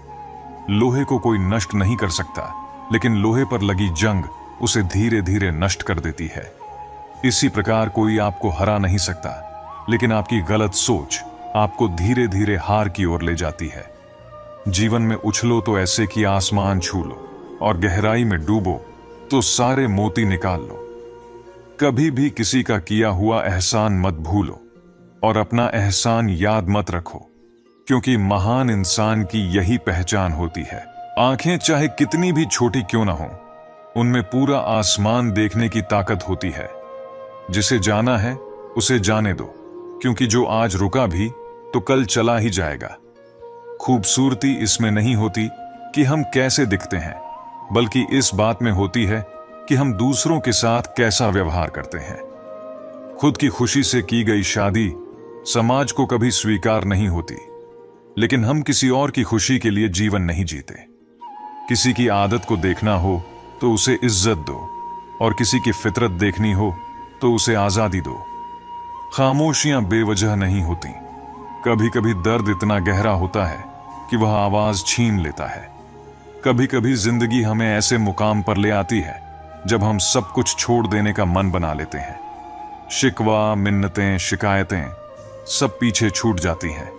लोहे को कोई नष्ट नहीं कर सकता, लेकिन लोहे पर लगी जंग उसे धीरे धीरे नष्ट कर देती है। इसी प्रकार कोई आपको हरा नहीं सकता, लेकिन आपकी गलत सोच आपको धीरे धीरे हार की ओर ले जाती है। जीवन में उछलो तो ऐसे कि आसमान छू लो, और गहराई में डूबो तो सारे मोती निकाल लो। कभी भी किसी का किया हुआ एहसान मत भूलो और अपना एहसान याद मत रखो, क्योंकि महान इंसान की यही पहचान होती है। आंखें चाहे कितनी भी छोटी क्यों ना हो, उनमें पूरा आसमान देखने की ताकत होती है। जिसे जाना है उसे जाने दो, क्योंकि जो आज रुका भी तो कल चला ही जाएगा। खूबसूरती इसमें नहीं होती कि हम कैसे दिखते हैं, बल्कि इस बात में होती है कि हम दूसरों के साथ कैसा व्यवहार करते हैं। खुद की खुशी से की गई शादी समाज को कभी स्वीकार नहीं होती, लेकिन हम किसी और की खुशी के लिए जीवन नहीं जीते। किसी की आदत को देखना हो तो उसे इज्जत दो, और किसी की फितरत देखनी हो तो उसे आजादी दो। खामोशियां बेवजह नहीं होती। कभी कभी दर्द इतना गहरा होता है कि वह आवाज छीन लेता है। कभी कभी जिंदगी हमें ऐसे मुकाम पर ले आती है जब हम सब कुछ छोड़ देने का मन बना लेते हैं। शिकवा, मिन्नतें, शिकायतें सब पीछे छूट जाती हैं।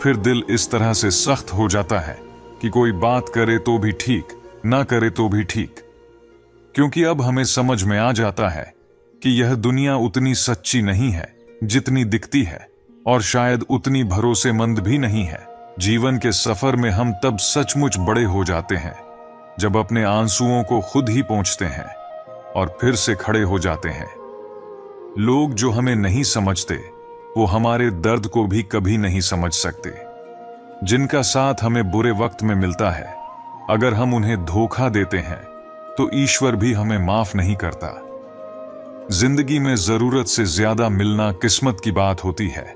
फिर दिल इस तरह से सख्त हो जाता है कि कोई बात करे तो भी ठीक, ना करे तो भी ठीक, क्योंकि अब हमें समझ में आ जाता है कि यह दुनिया उतनी सच्ची नहीं है जितनी दिखती है। और शायद उतनी भरोसेमंद भी नहीं है। जीवन के सफर में हम तब सचमुच बड़े हो जाते हैं जब अपने आंसुओं को खुद ही पोंछते हैं और फिर से खड़े हो जाते हैं। लोग जो हमें नहीं समझते वो हमारे दर्द को भी कभी नहीं समझ सकते। जिनका साथ हमें बुरे वक्त में मिलता है, अगर हम उन्हें धोखा देते हैं तो ईश्वर भी हमें माफ नहीं करता। जिंदगी में जरूरत से ज्यादा मिलना किस्मत की बात होती है,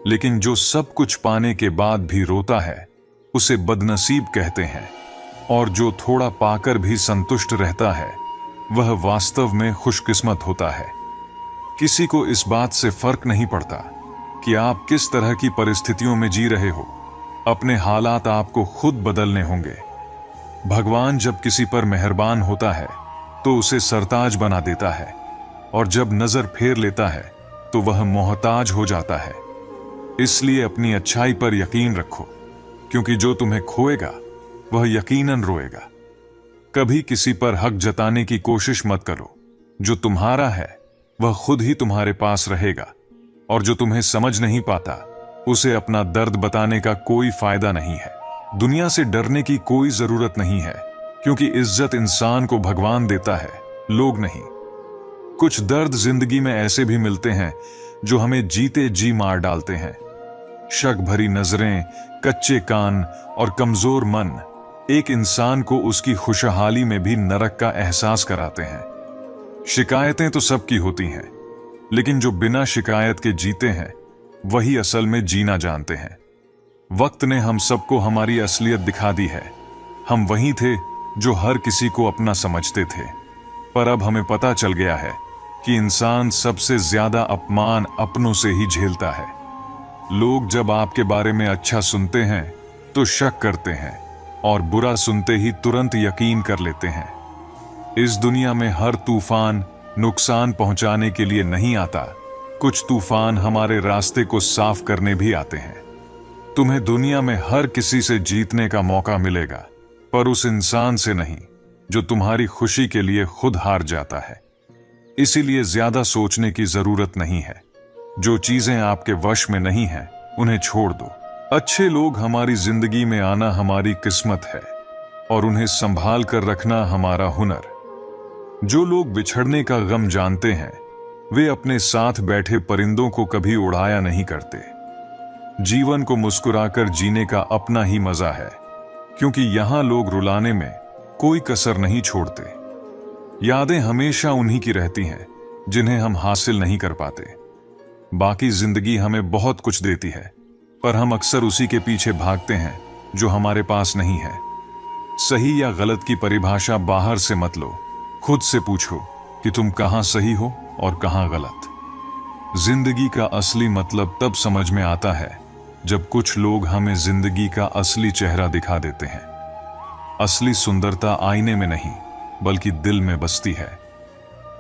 लेकिन जो सब कुछ पाने के बाद भी रोता है उसे बदनसीब कहते हैं, और जो थोड़ा पाकर भी संतुष्ट रहता है वह वास्तव में खुशकिस्मत होता है। किसी को इस बात से फर्क नहीं पड़ता कि आप किस तरह की परिस्थितियों में जी रहे हो, अपने हालात आपको खुद बदलने होंगे। भगवान जब किसी पर मेहरबान होता है तो उसे सरताज बना देता है, और जब नजर फेर लेता है तो वह मोहताज हो जाता है। इसलिए अपनी अच्छाई पर यकीन रखो, क्योंकि जो तुम्हें खोएगा वह यकीनन रोएगा। कभी किसी पर हक जताने की कोशिश मत करो। जो तुम्हारा है वह खुद ही तुम्हारे पास रहेगा, और जो तुम्हें समझ नहीं पाता उसे अपना दर्द बताने का कोई फायदा नहीं है। दुनिया से डरने की कोई जरूरत नहीं है, क्योंकि इज्जत इंसान को भगवान देता है, लोग नहीं। कुछ दर्द जिंदगी में ऐसे भी मिलते हैं जो हमें जीते जी मार डालते हैं। शक भरी नजरें, कच्चे कान और कमजोर मन एक इंसान को उसकी खुशहाली में भी नरक का एहसास कराते हैं। शिकायतें तो सबकी होती हैं, लेकिन जो बिना शिकायत के जीते हैं वही असल में जीना जानते हैं। वक्त ने हम सबको हमारी असलियत दिखा दी है। हम वही थे जो हर किसी को अपना समझते थे, पर अब हमें पता चल गया है कि इंसान सबसे ज्यादा अपमान अपनों से ही झेलता है। लोग जब आपके बारे में अच्छा सुनते हैं तो शक करते हैं, और बुरा सुनते ही तुरंत यकीन कर लेते हैं। इस दुनिया में हर तूफान नुकसान पहुंचाने के लिए नहीं आता। कुछ तूफान हमारे रास्ते को साफ करने भी आते हैं। तुम्हें दुनिया में हर किसी से जीतने का मौका मिलेगा, पर उस इंसान से नहीं जो तुम्हारी खुशी के लिए खुद हार जाता है। इसीलिए ज्यादा सोचने की जरूरत नहीं है। जो चीजें आपके वश में नहीं हैं, उन्हें छोड़ दो। अच्छे लोग हमारी जिंदगी में आना हमारी किस्मत है, और उन्हें संभाल कर रखना हमारा हुनर। जो लोग बिछड़ने का गम जानते हैं, वे अपने साथ बैठे परिंदों को कभी उड़ाया नहीं करते। जीवन को मुस्कुराकर जीने का अपना ही मजा है, क्योंकि यहां लोग रुलाने में कोई कसर नहीं छोड़ते। यादें हमेशा उन्हीं की रहती हैं जिन्हें हम हासिल नहीं कर पाते। बाकी जिंदगी हमें बहुत कुछ देती है, पर हम अक्सर उसी के पीछे भागते हैं जो हमारे पास नहीं है। सही या गलत की परिभाषा बाहर से मत लो, खुद से पूछो कि तुम कहां सही हो और कहां गलत। जिंदगी का असली मतलब तब समझ में आता है जब कुछ लोग हमें जिंदगी का असली चेहरा दिखा देते हैं। असली सुंदरता आईने में नहीं, बल्कि दिल में बसती है।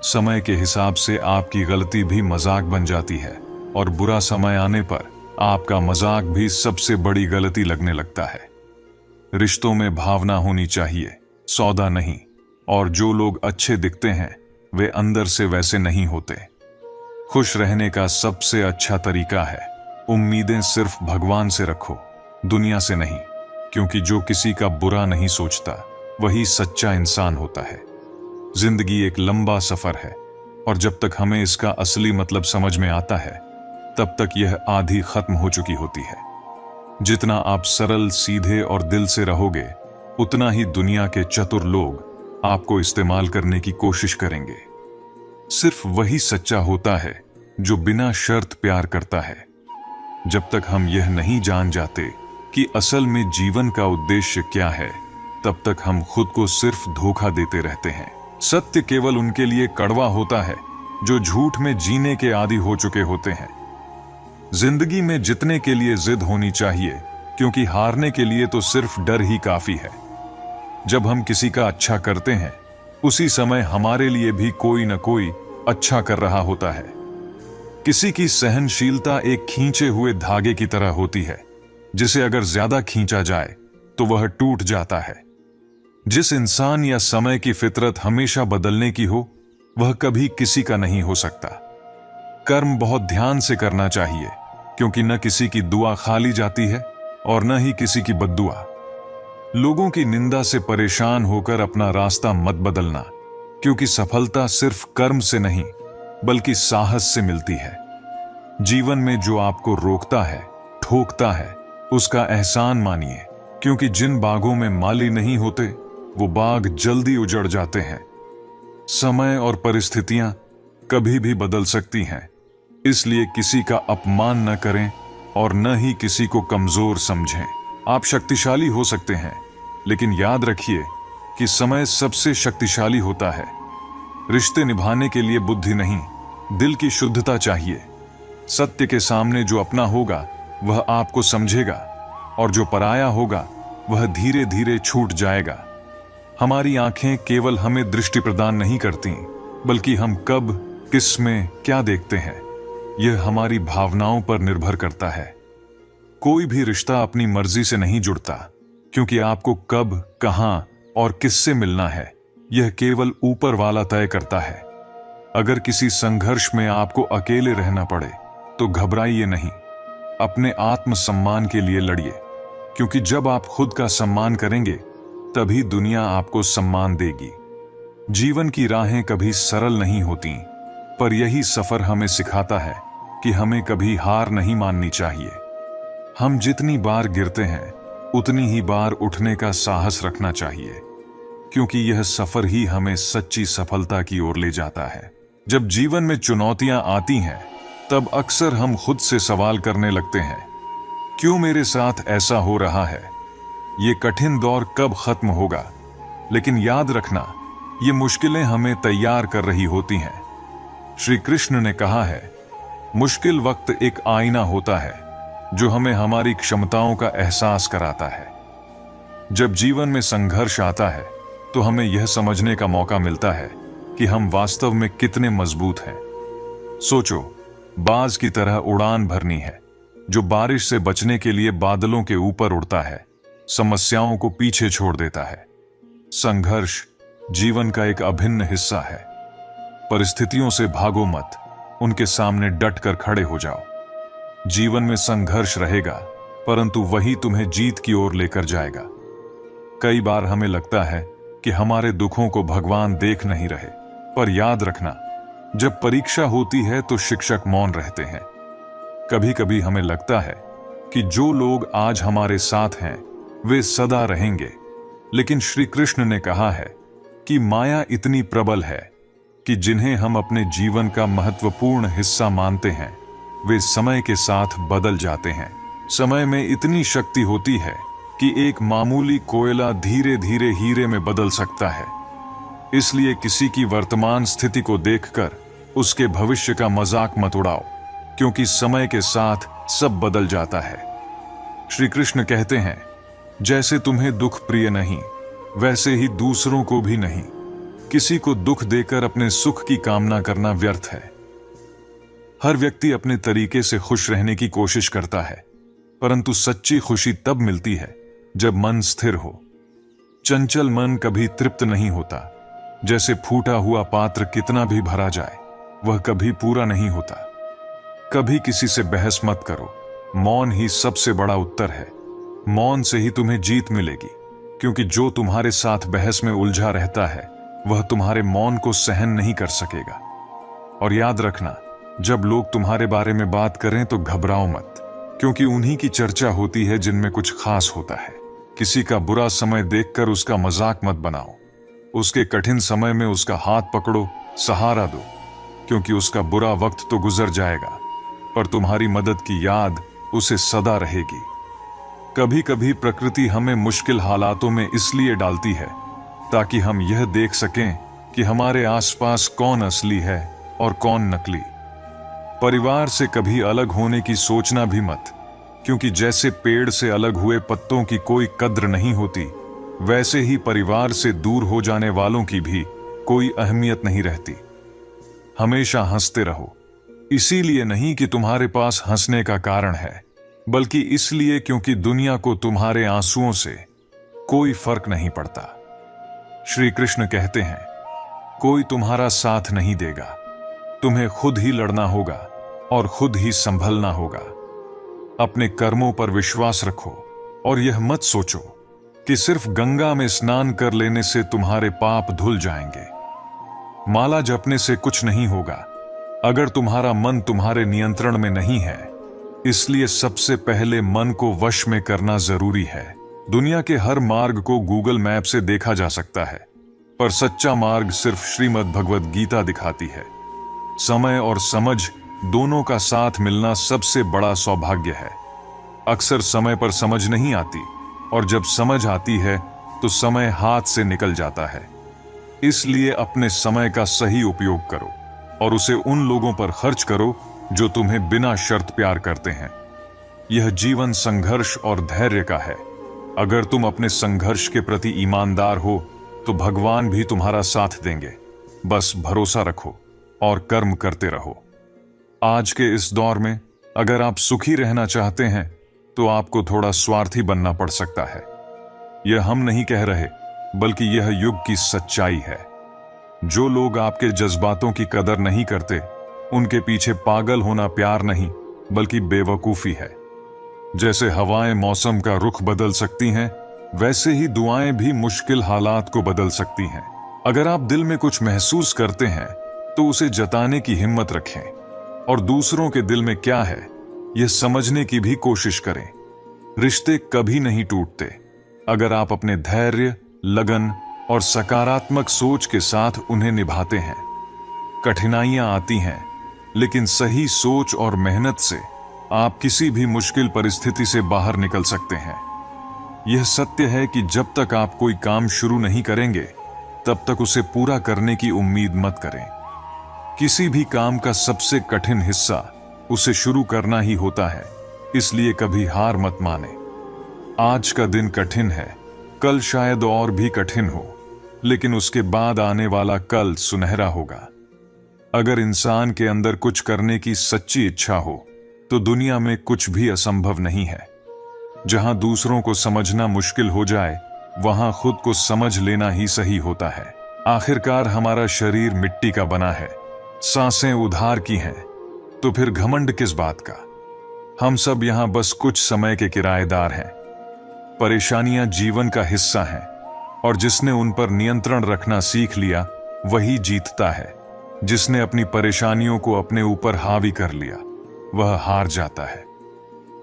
समय के हिसाब से आपकी गलती भी मजाक बन जाती है, और बुरा समय आने पर आपका मजाक भी सबसे बड़ी गलती लगने लगता है। रिश्तों में भावना होनी चाहिए, सौदा नहीं। और जो लोग अच्छे दिखते हैं वे अंदर से वैसे नहीं होते। खुश रहने का सबसे अच्छा तरीका है उम्मीदें सिर्फ भगवान से रखो, दुनिया से नहीं, क्योंकि जो किसी का बुरा नहीं सोचता वही सच्चा इंसान होता है। जिंदगी एक लंबा सफर है, और जब तक हमें इसका असली मतलब समझ में आता है तब तक यह आधी खत्म हो चुकी होती है। जितना आप सरल, सीधे और दिल से रहोगे, उतना ही दुनिया के चतुर लोग आपको इस्तेमाल करने की कोशिश करेंगे। सिर्फ वही सच्चा होता है जो बिना शर्त प्यार करता है। जब तक हम यह नहीं जान जाते कि असल में जीवन का उद्देश्य क्या है, तब तक हम खुद को सिर्फ धोखा देते रहते हैं। सत्य केवल उनके लिए कड़वा होता है जो झूठ में जीने के आदी हो चुके होते हैं। जिंदगी में जीतने के लिए जिद होनी चाहिए, क्योंकि हारने के लिए तो सिर्फ डर ही काफी है। जब हम किसी का अच्छा करते हैं, उसी समय हमारे लिए भी कोई न कोई अच्छा कर रहा होता है। किसी की सहनशीलता एक खींचे हुए धागे की तरह होती है, जिसे अगर ज्यादा खींचा जाए तो वह टूट जाता है। जिस इंसान या समय की फितरत हमेशा बदलने की हो, वह कभी किसी का नहीं हो सकता। कर्म बहुत ध्यान से करना चाहिए, क्योंकि न किसी की दुआ खाली जाती है और न ही किसी की बद्दुआ। लोगों की निंदा से परेशान होकर अपना रास्ता मत बदलना, क्योंकि सफलता सिर्फ कर्म से नहीं बल्कि साहस से मिलती है। जीवन में जो आपको रोकता है, ठोकता है, उसका एहसान मानिए, क्योंकि जिन बागों में माली नहीं होते वो बाग जल्दी उजड़ जाते हैं। समय और परिस्थितियां कभी भी बदल सकती हैं, इसलिए किसी का अपमान न करें और न ही किसी को कमजोर समझें। आप शक्तिशाली हो सकते हैं, लेकिन याद रखिए कि समय सबसे शक्तिशाली होता है। रिश्ते निभाने के लिए बुद्धि नहीं, दिल की शुद्धता चाहिए। सत्य के सामने जो अपना होगा वह आपको समझेगा, और जो पराया होगा वह धीरे धीरे छूट जाएगा। हमारी आंखें केवल हमें दृष्टि प्रदान नहीं करती, बल्कि हम कब, किस में क्या देखते हैं, यह हमारी भावनाओं पर निर्भर करता है। कोई भी रिश्ता अपनी मर्जी से नहीं जुड़ता, क्योंकि आपको कब, कहां और किससे मिलना है यह केवल ऊपर वाला तय करता है। अगर किसी संघर्ष में आपको अकेले रहना पड़े तो घबराइए नहीं, अपने आत्मसम्मान के लिए लड़िए, क्योंकि जब आप खुद का सम्मान करेंगे तभी दुनिया आपको सम्मान देगी। जीवन की राहें कभी सरल नहीं होती, पर यही सफर हमें सिखाता है कि हमें कभी हार नहीं माननी चाहिए। हम जितनी बार गिरते हैं उतनी ही बार उठने का साहस रखना चाहिए, क्योंकि यह सफर ही हमें सच्ची सफलता की ओर ले जाता है। जब जीवन में चुनौतियां आती हैं तब अक्सर हम खुद से सवाल करने लगते हैं, क्यों मेरे साथ ऐसा हो रहा है? ये कठिन दौर कब खत्म होगा? लेकिन याद रखना, ये मुश्किलें हमें तैयार कर रही होती हैं। श्री कृष्ण ने कहा है, मुश्किल वक्त एक आईना होता है जो हमें हमारी क्षमताओं का एहसास कराता है। जब जीवन में संघर्ष आता है तो हमें यह समझने का मौका मिलता है कि हम वास्तव में कितने मजबूत हैं। सोचो, बाज की तरह उड़ान भरनी है, जो बारिश से बचने के लिए बादलों के ऊपर उड़ता है, समस्याओं को पीछे छोड़ देता है। संघर्ष जीवन का एक अभिन्न हिस्सा है। परिस्थितियों से भागो मत, उनके सामने डट कर खड़े हो जाओ। जीवन में संघर्ष रहेगा, परंतु वही तुम्हें जीत की ओर लेकर जाएगा। कई बार हमें लगता है कि हमारे दुखों को भगवान देख नहीं रहे, पर याद रखना, जब परीक्षा होती है तो शिक्षक मौन रहते हैं। कभी कभी हमें लगता है कि जो लोग आज हमारे साथ हैं वे सदा रहेंगे, लेकिन श्री कृष्ण ने कहा है कि माया इतनी प्रबल है कि जिन्हें हम अपने जीवन का महत्वपूर्ण हिस्सा मानते हैं वे समय के साथ बदल जाते हैं। समय में इतनी शक्ति होती है कि एक मामूली कोयला धीरे धीरे हीरे में बदल सकता है। इसलिए किसी की वर्तमान स्थिति को देखकर उसके भविष्य का मजाक मत उड़ाओ, क्योंकि समय के साथ सब बदल जाता है। श्री कृष्ण कहते हैं, जैसे तुम्हें दुख प्रिय नहीं, वैसे ही दूसरों को भी नहीं। किसी को दुख देकर अपने सुख की कामना करना व्यर्थ है। हर व्यक्ति अपने तरीके से खुश रहने की कोशिश करता है, परंतु सच्ची खुशी तब मिलती है जब मन स्थिर हो। चंचल मन कभी तृप्त नहीं होता। जैसे फूटा हुआ पात्र कितना भी भरा जाए, वह कभी पूरा नहीं होता। कभी किसी से बहस मत करो, मौन ही सबसे बड़ा उत्तर है। मौन से ही तुम्हें जीत मिलेगी, क्योंकि जो तुम्हारे साथ बहस में उलझा रहता है वह तुम्हारे मौन को सहन नहीं कर सकेगा। और याद रखना, जब लोग तुम्हारे बारे में बात करें तो घबराओ मत, क्योंकि उन्हीं की चर्चा होती है जिनमें कुछ खास होता है। किसी का बुरा समय देखकर उसका मजाक मत बनाओ। उसके कठिन समय में उसका हाथ पकड़ो, सहारा दो, क्योंकि उसका बुरा वक्त तो गुजर जाएगा, पर तुम्हारी मदद की याद उसे सदा रहेगी। कभी कभी प्रकृति हमें मुश्किल हालातों में इसलिए डालती है ताकि हम यह देख सकें कि हमारे आसपास कौन असली है और कौन नकली। परिवार से कभी अलग होने की सोचना भी मत, क्योंकि जैसे पेड़ से अलग हुए पत्तों की कोई कद्र नहीं होती, वैसे ही परिवार से दूर हो जाने वालों की भी कोई अहमियत नहीं रहती। हमेशा हंसते रहो, इसीलिए नहीं कि तुम्हारे पास हंसने का कारण है, बल्कि इसलिए क्योंकि दुनिया को तुम्हारे आंसुओं से कोई फर्क नहीं पड़ता। श्री कृष्ण कहते हैं, कोई तुम्हारा साथ नहीं देगा, तुम्हें खुद ही लड़ना होगा और खुद ही संभलना होगा। अपने कर्मों पर विश्वास रखो और यह मत सोचो कि सिर्फ गंगा में स्नान कर लेने से तुम्हारे पाप धुल जाएंगे। माला जपने से कुछ नहीं होगा अगर तुम्हारा मन तुम्हारे नियंत्रण में नहीं है। इसलिए सबसे पहले मन को वश में करना जरूरी है। दुनिया के हर मार्ग को गूगल मैप से देखा जा सकता है, पर सच्चा मार्ग सिर्फ श्रीमद् भगवद गीता दिखाती है। समय और समझ दोनों का साथ मिलना सबसे बड़ा सौभाग्य है। अक्सर समय पर समझ नहीं आती, और जब समझ आती है तो समय हाथ से निकल जाता है। इसलिए अपने समय का सही उपयोग करो और उसे उन लोगों पर खर्च करो जो तुम्हें बिना शर्त प्यार करते हैं। यह जीवन संघर्ष और धैर्य का है। अगर तुम अपने संघर्ष के प्रति ईमानदार हो तो भगवान भी तुम्हारा साथ देंगे। बस भरोसा रखो और कर्म करते रहो। आज के इस दौर में अगर आप सुखी रहना चाहते हैं तो आपको थोड़ा स्वार्थी बनना पड़ सकता है। यह हम नहीं कह रहे, बल्कि यह युग की सच्चाई है। जो लोग आपके जज्बातों की कदर नहीं करते, उनके पीछे पागल होना प्यार नहीं बल्कि बेवकूफी है। जैसे हवाएं मौसम का रुख बदल सकती हैं, वैसे ही दुआएं भी मुश्किल हालात को बदल सकती हैं। अगर आप दिल में कुछ महसूस करते हैं तो उसे जताने की हिम्मत रखें और दूसरों के दिल में क्या है यह समझने की भी कोशिश करें। रिश्ते कभी नहीं टूटते अगर आप अपने धैर्य, लगन और सकारात्मक सोच के साथ उन्हें निभाते हैं। कठिनाइयां आती हैं, लेकिन सही सोच और मेहनत से आप किसी भी मुश्किल परिस्थिति से बाहर निकल सकते हैं। यह सत्य है कि जब तक आप कोई काम शुरू नहीं करेंगे, तब तक उसे पूरा करने की उम्मीद मत करें। किसी भी काम का सबसे कठिन हिस्सा उसे शुरू करना ही होता है, इसलिए कभी हार मत माने। आज का दिन कठिन है, कल शायद और भी कठिन हो, लेकिन उसके बाद आने वाला कल सुनहरा होगा। अगर इंसान के अंदर कुछ करने की सच्ची इच्छा हो तो दुनिया में कुछ भी असंभव नहीं है। जहां दूसरों को समझना मुश्किल हो जाए, वहां खुद को समझ लेना ही सही होता है। आखिरकार हमारा शरीर मिट्टी का बना है, सांसें उधार की हैं, तो फिर घमंड किस बात का। हम सब यहां बस कुछ समय के किराएदार हैं। परेशानियां जीवन का हिस्सा हैं, और जिसने उन पर नियंत्रण रखना सीख लिया वही जीतता है। जिसने अपनी परेशानियों को अपने ऊपर हावी कर लिया, वह हार जाता है।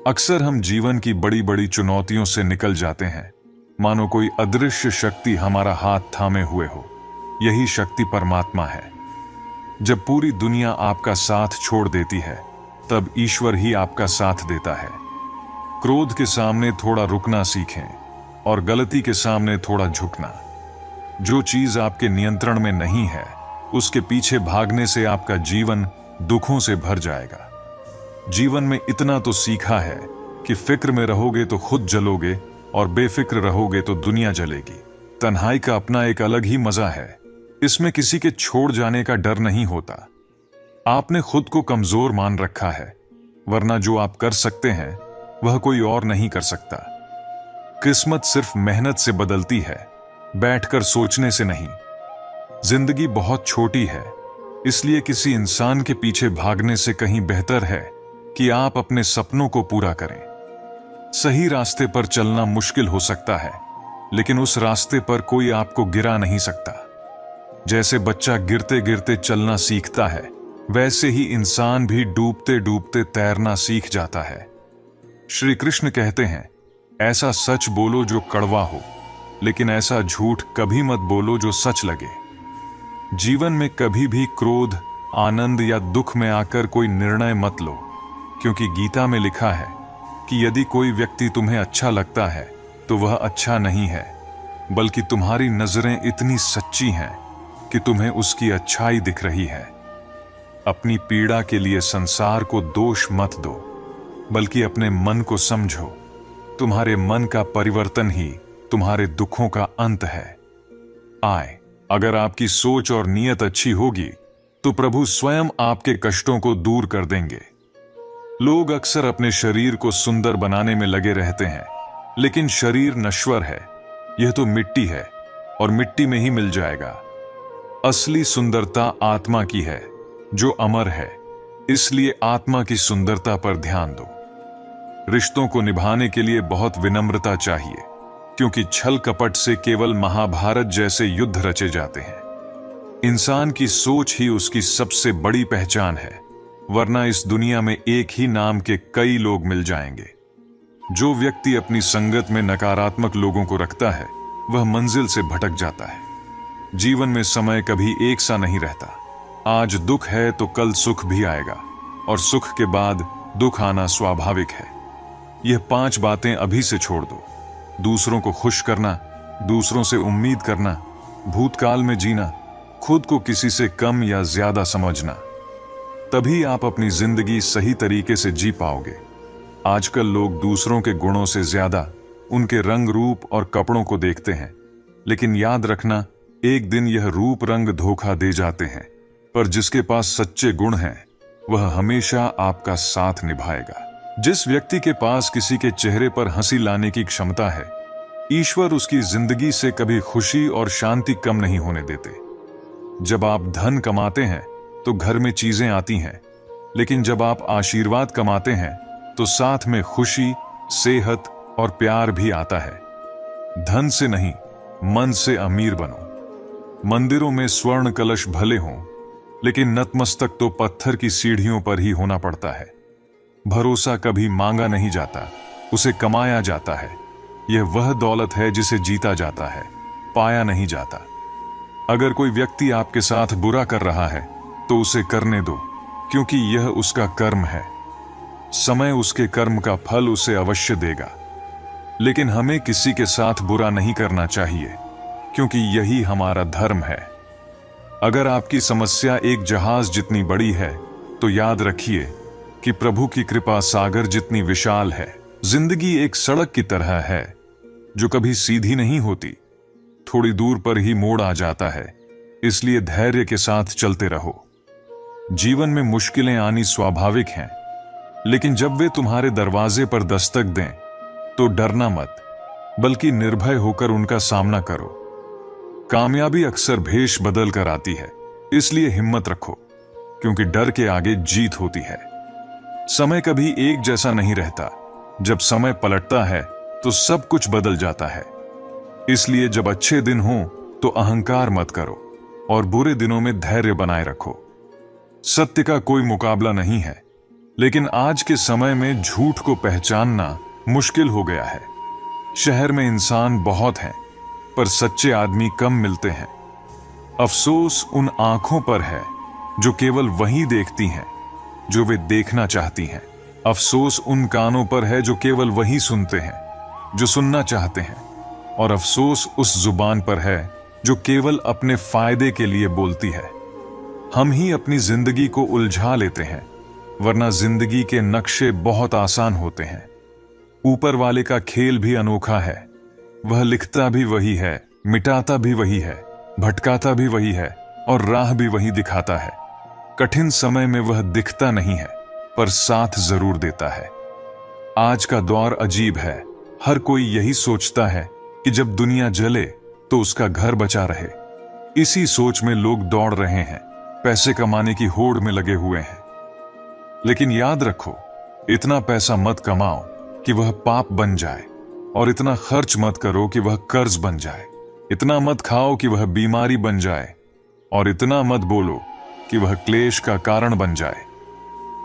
अक्सर हम जीवन की बड़ी बड़ी चुनौतियों से निकल जाते हैं, मानो कोई अदृश्य शक्ति हमारा हाथ थामे हुए हो। यही शक्ति परमात्मा है। जब पूरी दुनिया आपका साथ छोड़ देती है, तब ईश्वर ही आपका साथ देता है। क्रोध के सामने थोड़ा रुकना सीखें और गलती के सामने थोड़ा झुकना। जो चीज आपके नियंत्रण में नहीं है, उसके पीछे भागने से आपका जीवन दुखों से भर जाएगा। जीवन में इतना तो सीखा है कि फिक्र में रहोगे तो खुद जलोगे और बेफिक्र रहोगे तो दुनिया जलेगी। तन्हाई का अपना एक अलग ही मजा है। इसमें किसी के छोड़ जाने का डर नहीं होता। आपने खुद को कमजोर मान रखा है, वरना जो आप कर सकते हैं वह कोई और नहीं कर सकता। किस्मत सिर्फ मेहनत से बदलती है, बैठकर सोचने से नहीं। जिंदगी बहुत छोटी है, इसलिए किसी इंसान के पीछे भागने से कहीं बेहतर है कि आप अपने सपनों को पूरा करें। सही रास्ते पर चलना मुश्किल हो सकता है, लेकिन उस रास्ते पर कोई आपको गिरा नहीं सकता। जैसे बच्चा गिरते गिरते चलना सीखता है, वैसे ही इंसान भी डूबते डूबते तैरना सीख जाता है। श्री कृष्ण कहते हैं, ऐसा सच बोलो जो कड़वा हो, लेकिन ऐसा झूठ कभी मत बोलो जो सच लगे। जीवन में कभी भी क्रोध, आनंद या दुख में आकर कोई निर्णय मत लो, क्योंकि गीता में लिखा है कि यदि कोई व्यक्ति तुम्हें अच्छा लगता है तो वह अच्छा नहीं है, बल्कि तुम्हारी नजरें इतनी सच्ची हैं कि तुम्हें उसकी अच्छाई दिख रही है। अपनी पीड़ा के लिए संसार को दोष मत दो, बल्कि अपने मन को समझो। तुम्हारे मन का परिवर्तन ही तुम्हारे दुखों का अंत है। अगर आपकी सोच और नीयत अच्छी होगी तो प्रभु स्वयं आपके कष्टों को दूर कर देंगे। लोग अक्सर अपने शरीर को सुंदर बनाने में लगे रहते हैं, लेकिन शरीर नश्वर है। यह तो मिट्टी है और मिट्टी में ही मिल जाएगा। असली सुंदरता आत्मा की है, जो अमर है। इसलिए आत्मा की सुंदरता पर ध्यान दो। रिश्तों को निभाने के लिए बहुत विनम्रता चाहिए, क्योंकि छल कपट से केवल महाभारत जैसे युद्ध रचे जाते हैं। इंसान की सोच ही उसकी सबसे बड़ी पहचान है, वरना इस दुनिया में एक ही नाम के कई लोग मिल जाएंगे। जो व्यक्ति अपनी संगत में नकारात्मक लोगों को रखता है, वह मंजिल से भटक जाता है। जीवन में समय कभी एक सा नहीं रहता। आज दुख है तो कल सुख भी आएगा, और सुख के बाद दुख आना स्वाभाविक है। यह 5 बातें अभी से छोड़ दो। दूसरों को खुश करना, दूसरों से उम्मीद करना, भूतकाल में जीना, खुद को किसी से कम या ज्यादा समझना। तभी आप अपनी जिंदगी सही तरीके से जी पाओगे। आजकल लोग दूसरों के गुणों से ज्यादा उनके रंग रूप और कपड़ों को देखते हैं, लेकिन याद रखना, एक दिन यह रूप रंग धोखा दे जाते हैं, पर जिसके पास सच्चे गुण हैं, वह हमेशा आपका साथ निभाएगा। जिस व्यक्ति के पास किसी के चेहरे पर हंसी लाने की क्षमता है, ईश्वर उसकी जिंदगी से कभी खुशी और शांति कम नहीं होने देते। जब आप धन कमाते हैं तो घर में चीजें आती हैं, लेकिन जब आप आशीर्वाद कमाते हैं तो साथ में खुशी, सेहत और प्यार भी आता है। धन से नहीं, मन से अमीर बनो। मंदिरों में स्वर्ण कलश भले हों, लेकिन नतमस्तक तो पत्थर की सीढ़ियों पर ही होना पड़ता है। भरोसा कभी मांगा नहीं जाता, उसे कमाया जाता है। यह वह दौलत है जिसे जीता जाता है, पाया नहीं जाता। अगर कोई व्यक्ति आपके साथ बुरा कर रहा है तो उसे करने दो, क्योंकि यह उसका कर्म है। समय उसके कर्म का फल उसे अवश्य देगा। लेकिन हमें किसी के साथ बुरा नहीं करना चाहिए, क्योंकि यही हमारा धर्म है। अगर आपकी समस्या एक जहाज जितनी बड़ी है, तो याद रखिए कि प्रभु की कृपा सागर जितनी विशाल है। जिंदगी एक सड़क की तरह है, जो कभी सीधी नहीं होती, थोड़ी दूर पर ही मोड़ आ जाता है। इसलिए धैर्य के साथ चलते रहो। जीवन में मुश्किलें आनी स्वाभाविक हैं, लेकिन जब वे तुम्हारे दरवाजे पर दस्तक दें, तो डरना मत, बल्कि निर्भय होकर उनका सामना करो। कामयाबी अक्सर भेष बदल कर आती है, इसलिए हिम्मत रखो, क्योंकि डर के आगे जीत होती है। समय कभी एक जैसा नहीं रहता। जब समय पलटता है तो सब कुछ बदल जाता है। इसलिए जब अच्छे दिन हों तो अहंकार मत करो, और बुरे दिनों में धैर्य बनाए रखो। सत्य का कोई मुकाबला नहीं है, लेकिन आज के समय में झूठ को पहचानना मुश्किल हो गया है। शहर में इंसान बहुत हैं, पर सच्चे आदमी कम मिलते हैं। अफसोस उन आंखों पर है जो केवल वही देखती हैं जो वे देखना चाहती हैं। अफसोस उन कानों पर है जो केवल वही सुनते हैं जो सुनना चाहते हैं। और अफसोस उस जुबान पर है जो केवल अपने फायदे के लिए बोलती है। हम ही अपनी जिंदगी को उलझा लेते हैं, वरना जिंदगी के नक्शे बहुत आसान होते हैं। ऊपर वाले का खेल भी अनोखा है। वह लिखता भी वही है, मिटाता भी वही है, भटकाता भी वही है, और राह भी वही दिखाता है। कठिन समय में वह दिखता नहीं है, पर साथ जरूर देता है। आज का दौर अजीब है। हर कोई यही सोचता है कि जब दुनिया जले तो उसका घर बचा रहे। इसी सोच में लोग दौड़ रहे हैं, पैसे कमाने की होड़ में लगे हुए हैं। लेकिन याद रखो, इतना पैसा मत कमाओ कि वह पाप बन जाए, और इतना खर्च मत करो कि वह कर्ज बन जाए। इतना मत खाओ कि वह बीमारी बन जाए, और इतना मत बोलो कि वह क्लेश का कारण बन जाए।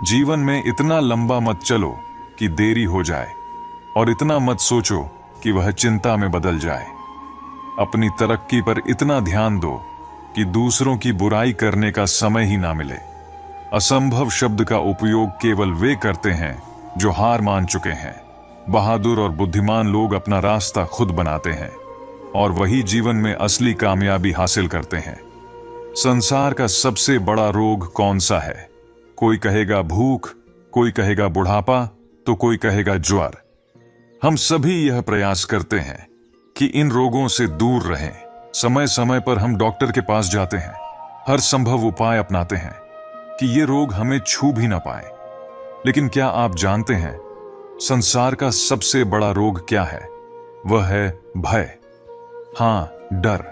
जीवन में इतना लंबा मत चलो कि देरी हो जाए, और इतना मत सोचो कि वह चिंता में बदल जाए। अपनी तरक्की पर इतना ध्यान दो कि दूसरों की बुराई करने का समय ही ना मिले। असंभव शब्द का उपयोग केवल वे करते हैं जो हार मान चुके हैं। बहादुर और बुद्धिमान लोग अपना रास्ता खुद बनाते हैं, और वही जीवन में असली कामयाबी हासिल करते हैं। संसार का सबसे बड़ा रोग कौन सा है? कोई कहेगा भूख, कोई कहेगा बुढ़ापा, तो कोई कहेगा ज्वर। हम सभी यह प्रयास करते हैं कि इन रोगों से दूर रहें। समय समय पर हम डॉक्टर के पास जाते हैं, हर संभव उपाय अपनाते हैं कि ये रोग हमें छू भी ना पाए। लेकिन क्या आप जानते हैं, संसार का सबसे बड़ा रोग क्या है? वह है भय। हां, डर।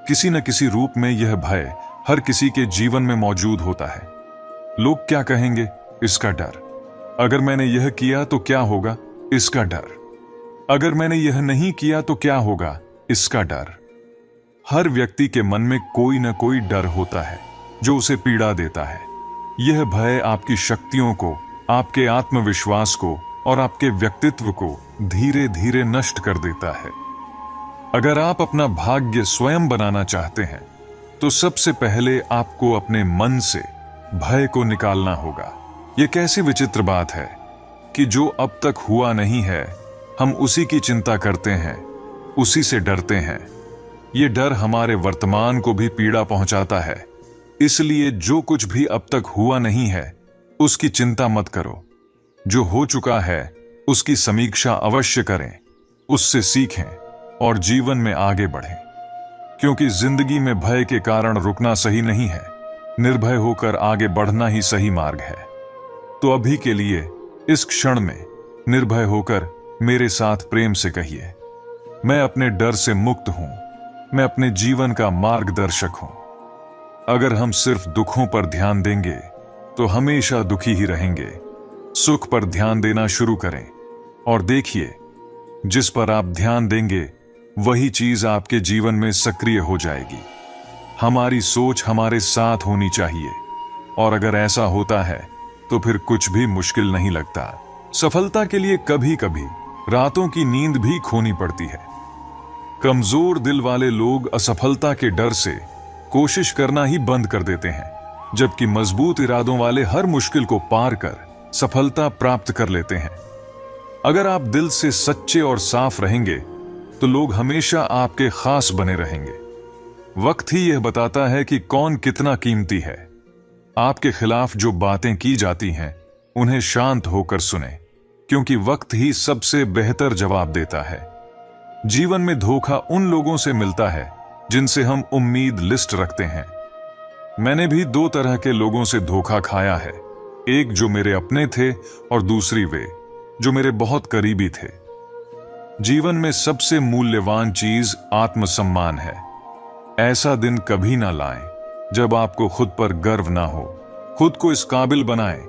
किसी न किसी रूप में यह भय हर किसी के जीवन में मौजूद होता है। लोग क्या कहेंगे, इसका डर। अगर मैंने यह किया तो क्या होगा, इसका डर। अगर मैंने यह नहीं किया तो क्या होगा, इसका डर। हर व्यक्ति के मन में कोई न कोई डर होता है जो उसे पीड़ा देता है। यह भय आपकी शक्तियों को, आपके आत्मविश्वास को और आपके व्यक्तित्व को धीरे धीरे नष्ट कर देता है। अगर आप अपना भाग्य स्वयं बनाना चाहते हैं तो सबसे पहले आपको अपने मन से भय को निकालना होगा। यह कैसी विचित्र बात है कि जो अब तक हुआ नहीं है, हम उसी की चिंता करते हैं, उसी से डरते हैं। ये डर हमारे वर्तमान को भी पीड़ा पहुंचाता है। इसलिए जो कुछ भी अब तक हुआ नहीं है उसकी चिंता मत करो। जो हो चुका है उसकी समीक्षा अवश्य करें, उससे सीखें और जीवन में आगे बढ़ें। क्योंकि जिंदगी में भय के कारण रुकना सही नहीं है, निर्भय होकर आगे बढ़ना ही सही मार्ग है। तो अभी के लिए इस क्षण में निर्भय होकर मेरे साथ प्रेम से कहिए, मैं अपने डर से मुक्त हूं, मैं अपने जीवन का मार्गदर्शक हूं। अगर हम सिर्फ दुखों पर ध्यान देंगे तो हमेशा दुखी ही रहेंगे। सुख पर ध्यान देना शुरू करें और देखिए, जिस पर आप ध्यान देंगे वही चीज आपके जीवन में सक्रिय हो जाएगी। हमारी सोच हमारे साथ होनी चाहिए और अगर ऐसा होता है तो फिर कुछ भी मुश्किल नहीं लगता। सफलता के लिए कभी कभी रातों की नींद भी खोनी पड़ती है। कमजोर दिल वाले लोग असफलता के डर से कोशिश करना ही बंद कर देते हैं, जबकि मजबूत इरादों वाले हर मुश्किल को पार कर सफलता प्राप्त कर लेते हैं। अगर आप दिल से सच्चे और साफ रहेंगे तो लोग हमेशा आपके खास बने रहेंगे। वक्त ही यह बताता है कि कौन कितना कीमती है। आपके खिलाफ जो बातें की जाती हैं उन्हें शांत होकर सुने, क्योंकि वक्त ही सबसे बेहतर जवाब देता है। जीवन में धोखा उन लोगों से मिलता है जिनसे हम उम्मीद लिस्ट रखते हैं। मैंने भी दो तरह के लोगों से धोखा खाया है, एक जो मेरे अपने थे और दूसरी वे जो मेरे बहुत करीबी थे। जीवन में सबसे मूल्यवान चीज आत्मसम्मान है। ऐसा दिन कभी ना लाएं जब आपको खुद पर गर्व ना हो। खुद को इस काबिल बनाएं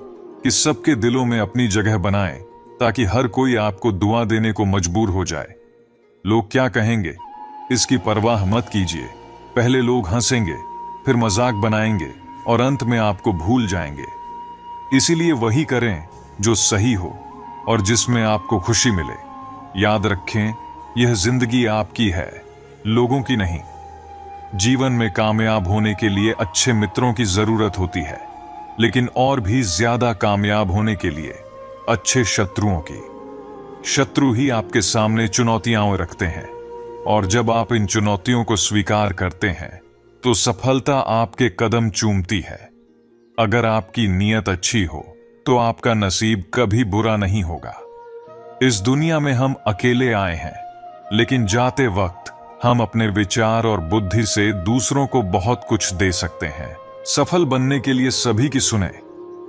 कि सबके दिलों में अपनी जगह बनाएं, ताकि हर कोई आपको दुआ देने को मजबूर हो जाए। लोग क्या कहेंगे इसकी परवाह मत कीजिए। पहले लोग हंसेंगे, फिर मजाक बनाएंगे और अंत में आपको भूल जाएंगे। इसीलिए वही करें जो सही हो और जिसमें आपको खुशी मिले। याद रखें, यह जिंदगी आपकी है, लोगों की नहीं। जीवन में कामयाब होने के लिए अच्छे मित्रों की जरूरत होती है, लेकिन और भी ज्यादा कामयाब होने के लिए अच्छे शत्रुओं की। शत्रु ही आपके सामने चुनौतियां रखते हैं, और जब आप इन चुनौतियों को स्वीकार करते हैं तो सफलता आपके कदम चूमती है। अगर आपकी नीयत अच्छी हो तो आपका नसीब कभी बुरा नहीं होगा। इस दुनिया में हम अकेले आए हैं, लेकिन जाते वक्त हम अपने विचार और बुद्धि से दूसरों को बहुत कुछ दे सकते हैं। सफल बनने के लिए सभी की सुने,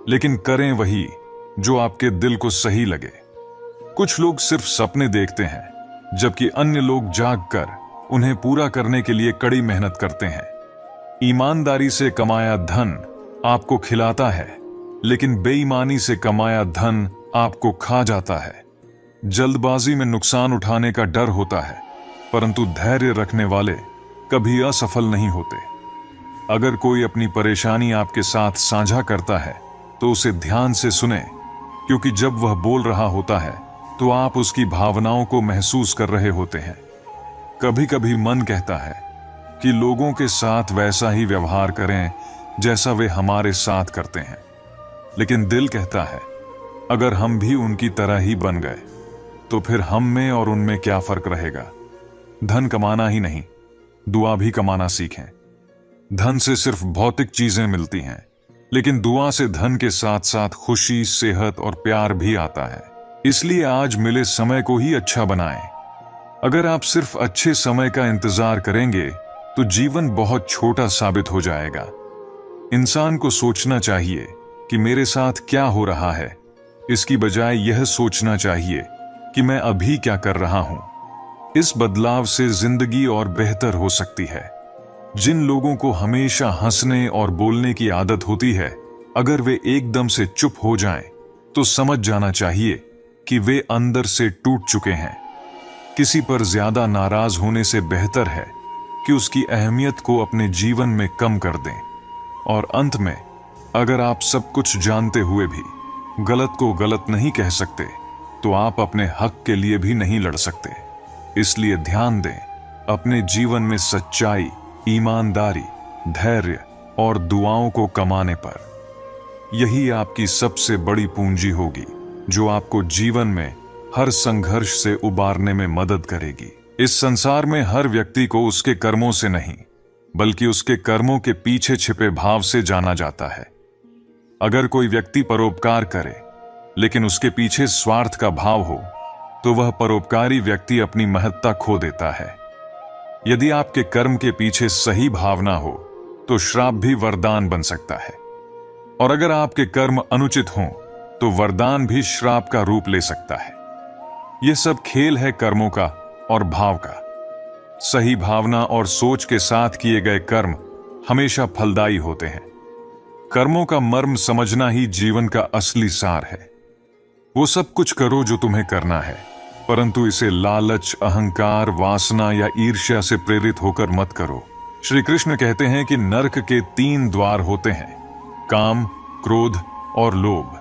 लेकिन करें वही जो आपके दिल को सही लगे। कुछ लोग सिर्फ सपने देखते हैं, जबकि अन्य लोग जागकर उन्हें पूरा करने के लिए कड़ी मेहनत करते हैं। ईमानदारी से कमाया धन आपको खिलाता है, लेकिन बेईमानी से कमाया धन आपको खा जाता है। जल्दबाजी में नुकसान उठाने का डर होता है, परंतु धैर्य रखने वाले कभी असफल नहीं होते। अगर कोई अपनी परेशानी आपके साथ साझा करता है तो उसे ध्यान से सुने, क्योंकि जब वह बोल रहा होता है तो आप उसकी भावनाओं को महसूस कर रहे होते हैं। कभी कभी मन कहता है कि लोगों के साथ वैसा ही व्यवहार करें जैसा वे हमारे साथ करते हैं, लेकिन दिल कहता है अगर हम भी उनकी तरह ही बन गए तो फिर हम में और उनमें क्या फर्क रहेगा। धन कमाना ही नहीं, दुआ भी कमाना सीखें। धन से सिर्फ भौतिक चीजें मिलती हैं, लेकिन दुआ से धन के साथ साथ खुशी, सेहत और प्यार भी आता है। इसलिए आज मिले समय को ही अच्छा बनाएं। अगर आप सिर्फ अच्छे समय का इंतजार करेंगे तो जीवन बहुत छोटा साबित हो जाएगा। इंसान को सोचना चाहिए कि मेरे साथ क्या हो रहा है, इसकी बजाय यह सोचना चाहिए कि मैं अभी क्या कर रहा हूं। इस बदलाव से जिंदगी और बेहतर हो सकती है। जिन लोगों को हमेशा हंसने और बोलने की आदत होती है, अगर वे एकदम से चुप हो जाएं, तो समझ जाना चाहिए कि वे अंदर से टूट चुके हैं। किसी पर ज्यादा नाराज होने से बेहतर है कि उसकी अहमियत को अपने जीवन में कम कर दें। और अंत में, अगर आप सब कुछ जानते हुए भी गलत को गलत नहीं कह सकते, तो आप अपने हक के लिए भी नहीं लड़ सकते। इसलिए ध्यान दें अपने जीवन में सच्चाई, ईमानदारी, धैर्य और दुआओं को कमाने पर। यही आपकी सबसे बड़ी पूंजी होगी जो आपको जीवन में हर संघर्ष से उबारने में मदद करेगी। इस संसार में हर व्यक्ति को उसके कर्मों से नहीं, बल्कि उसके कर्मों के पीछे छिपे भाव से जाना जाता है। अगर कोई व्यक्ति परोपकार करे लेकिन उसके पीछे स्वार्थ का भाव हो, तो वह परोपकारी व्यक्ति अपनी महत्ता खो देता है। यदि आपके कर्म के पीछे सही भावना हो, तो श्राप भी वरदान बन सकता है। और अगर आपके कर्म अनुचित हों, तो वरदान भी श्राप का रूप ले सकता है। यह सब खेल है कर्मों का और भाव का। सही भावना और सोच के साथ किए गए कर्म हमेशा फलदायी होते हैं। कर्मों का मर्म समझना ही जीवन का असली सार है। वो सब कुछ करो जो तुम्हें करना है, परंतु इसे लालच, अहंकार, वासना या ईर्ष्या से प्रेरित होकर मत करो। श्री कृष्ण कहते हैं कि नरक के 3 द्वार होते हैं, काम, क्रोध और लोभ।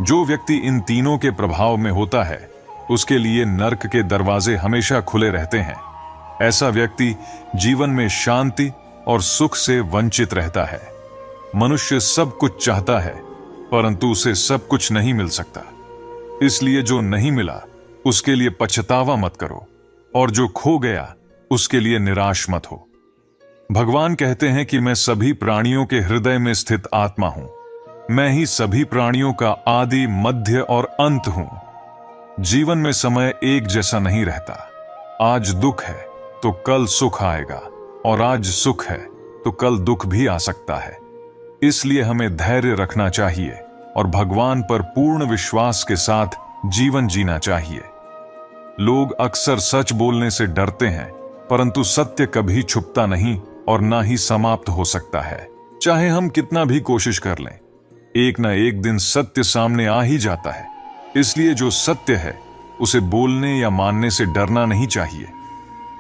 जो व्यक्ति इन तीनों के प्रभाव में होता है, उसके लिए नरक के दरवाजे हमेशा खुले रहते हैं। ऐसा व्यक्ति जीवन में शांति और सुख से वंचित रहता है। मनुष्य सब कुछ चाहता है, परंतु उसे सब कुछ नहीं मिल सकता। इसलिए जो नहीं मिला उसके लिए पछतावा मत करो, और जो खो गया उसके लिए निराश मत हो। भगवान कहते हैं कि मैं सभी प्राणियों के हृदय में स्थित आत्मा हूं। मैं ही सभी प्राणियों का आदि, मध्य और अंत हूं। जीवन में समय एक जैसा नहीं रहता। आज दुख है तो कल सुख आएगा, और आज सुख है तो कल दुख भी आ सकता है। इसलिए हमें धैर्य रखना चाहिए और भगवान पर पूर्ण विश्वास के साथ जीवन जीना चाहिए। लोग अक्सर सच बोलने से डरते हैं, परंतु सत्य कभी छुपता नहीं और ना ही समाप्त हो सकता है। चाहे हम कितना भी कोशिश कर लें, एक ना एक दिन सत्य सामने आ ही जाता है। इसलिए जो सत्य है उसे बोलने या मानने से डरना नहीं चाहिए।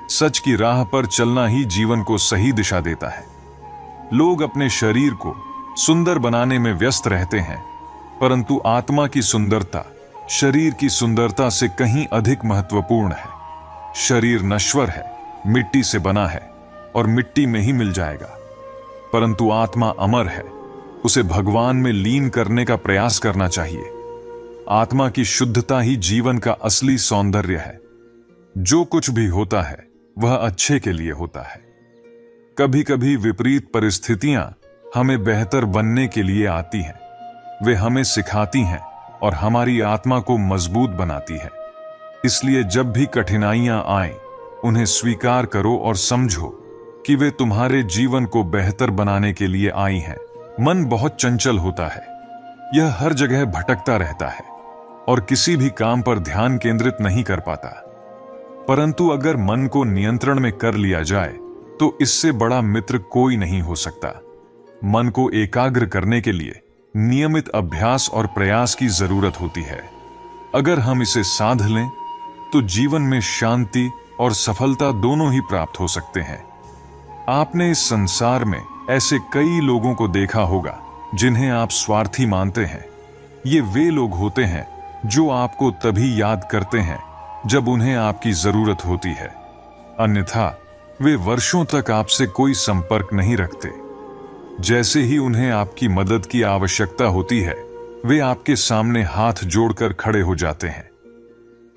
सच की राह पर चलना ही जीवन को सही दिशा देता है। लोग अपने शरीर को सुंदर बनाने में व्यस्त रहते हैं, परंतु आत्मा की सुंदरता शरीर की सुंदरता से कहीं अधिक महत्वपूर्ण है। शरीर नश्वर है, मिट्टी से बना है और मिट्टी में ही मिल जाएगा, परंतु आत्मा अमर है। उसे भगवान में लीन करने का प्रयास करना चाहिए। आत्मा की शुद्धता ही जीवन का असली सौंदर्य है। जो कुछ भी होता है वह अच्छे के लिए होता है। कभी कभी विपरीत परिस्थितियां हमें बेहतर बनने के लिए आती हैं। वे हमें सिखाती हैं और हमारी आत्मा को मजबूत बनाती है। इसलिए जब भी कठिनाइयां आएं, उन्हें स्वीकार करो और समझो कि वे तुम्हारे जीवन को बेहतर बनाने के लिए आई हैं। मन बहुत चंचल होता है। यह हर जगह भटकता रहता है और किसी भी काम पर ध्यान केंद्रित नहीं कर पाता। परंतु अगर मन को नियंत्रण में कर लिया जाए, तो इससे बड़ा मित्र कोई नहीं हो सकता। मन को एकाग्र करने के लिए नियमित अभ्यास और प्रयास की जरूरत होती है। अगर हम इसे साध लें, तो जीवन में शांति और सफलता दोनों ही प्राप्त हो सकते हैं। आपने इस संसार में ऐसे कई लोगों को देखा होगा जिन्हें आप स्वार्थी मानते हैं। ये वे लोग होते हैं जो आपको तभी याद करते हैं जब उन्हें आपकी जरूरत होती है, अन्यथा वे वर्षों तक आपसे कोई संपर्क नहीं रखते। जैसे ही उन्हें आपकी मदद की आवश्यकता होती है, वे आपके सामने हाथ जोड़कर खड़े हो जाते हैं।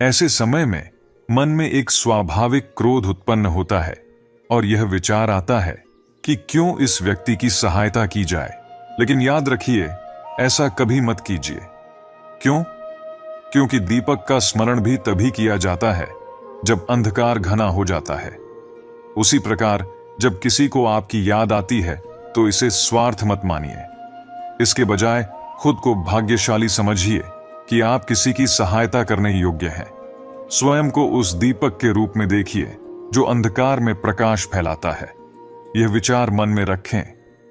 ऐसे समय में मन में एक स्वाभाविक क्रोध उत्पन्न होता है और यह विचार आता है कि क्यों इस व्यक्ति की सहायता की जाए। लेकिन याद रखिए, ऐसा कभी मत कीजिए। क्यों? क्योंकि दीपक का स्मरण भी तभी किया जाता है जब अंधकार घना हो जाता है। उसी प्रकार जब किसी को आपकी याद आती है, तो इसे स्वार्थ मत मानिए। इसके बजाय खुद को भाग्यशाली समझिए कि आप किसी की सहायता करने योग्य हैं। स्वयं को उस दीपक के रूप में देखिए जो अंधकार में प्रकाश फैलाता है। यह विचार मन में रखें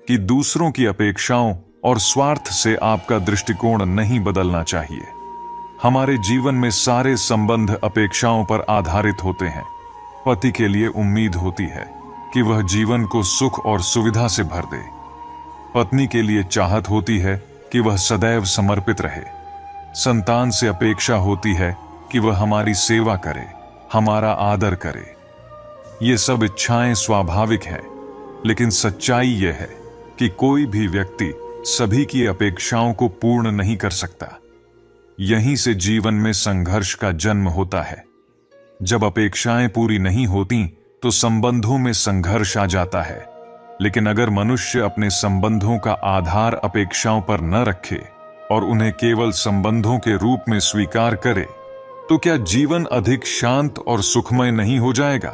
कि दूसरों की अपेक्षाओं और स्वार्थ से आपका दृष्टिकोण नहीं बदलना चाहिए। हमारे जीवन में सारे संबंध अपेक्षाओं पर आधारित होते हैं। पति के लिए उम्मीद होती है कि वह जीवन को सुख और सुविधा से भर दे। पत्नी के लिए चाहत होती है कि वह सदैव समर्पित रहे। संतान से अपेक्षा होती है कि वह हमारी सेवा करे, हमारा आदर करे। ये सब इच्छाएं स्वाभाविक हैं, लेकिन सच्चाई यह है कि कोई भी व्यक्ति सभी की अपेक्षाओं को पूर्ण नहीं कर सकता। यहीं से जीवन में संघर्ष का जन्म होता है। जब अपेक्षाएं पूरी नहीं होती तो संबंधों में संघर्ष आ जाता है। लेकिन अगर मनुष्य अपने संबंधों का आधार अपेक्षाओं पर न रखे और उन्हें केवल संबंधों के रूप में स्वीकार करे, तो क्या जीवन अधिक शांत और सुखमय नहीं हो जाएगा?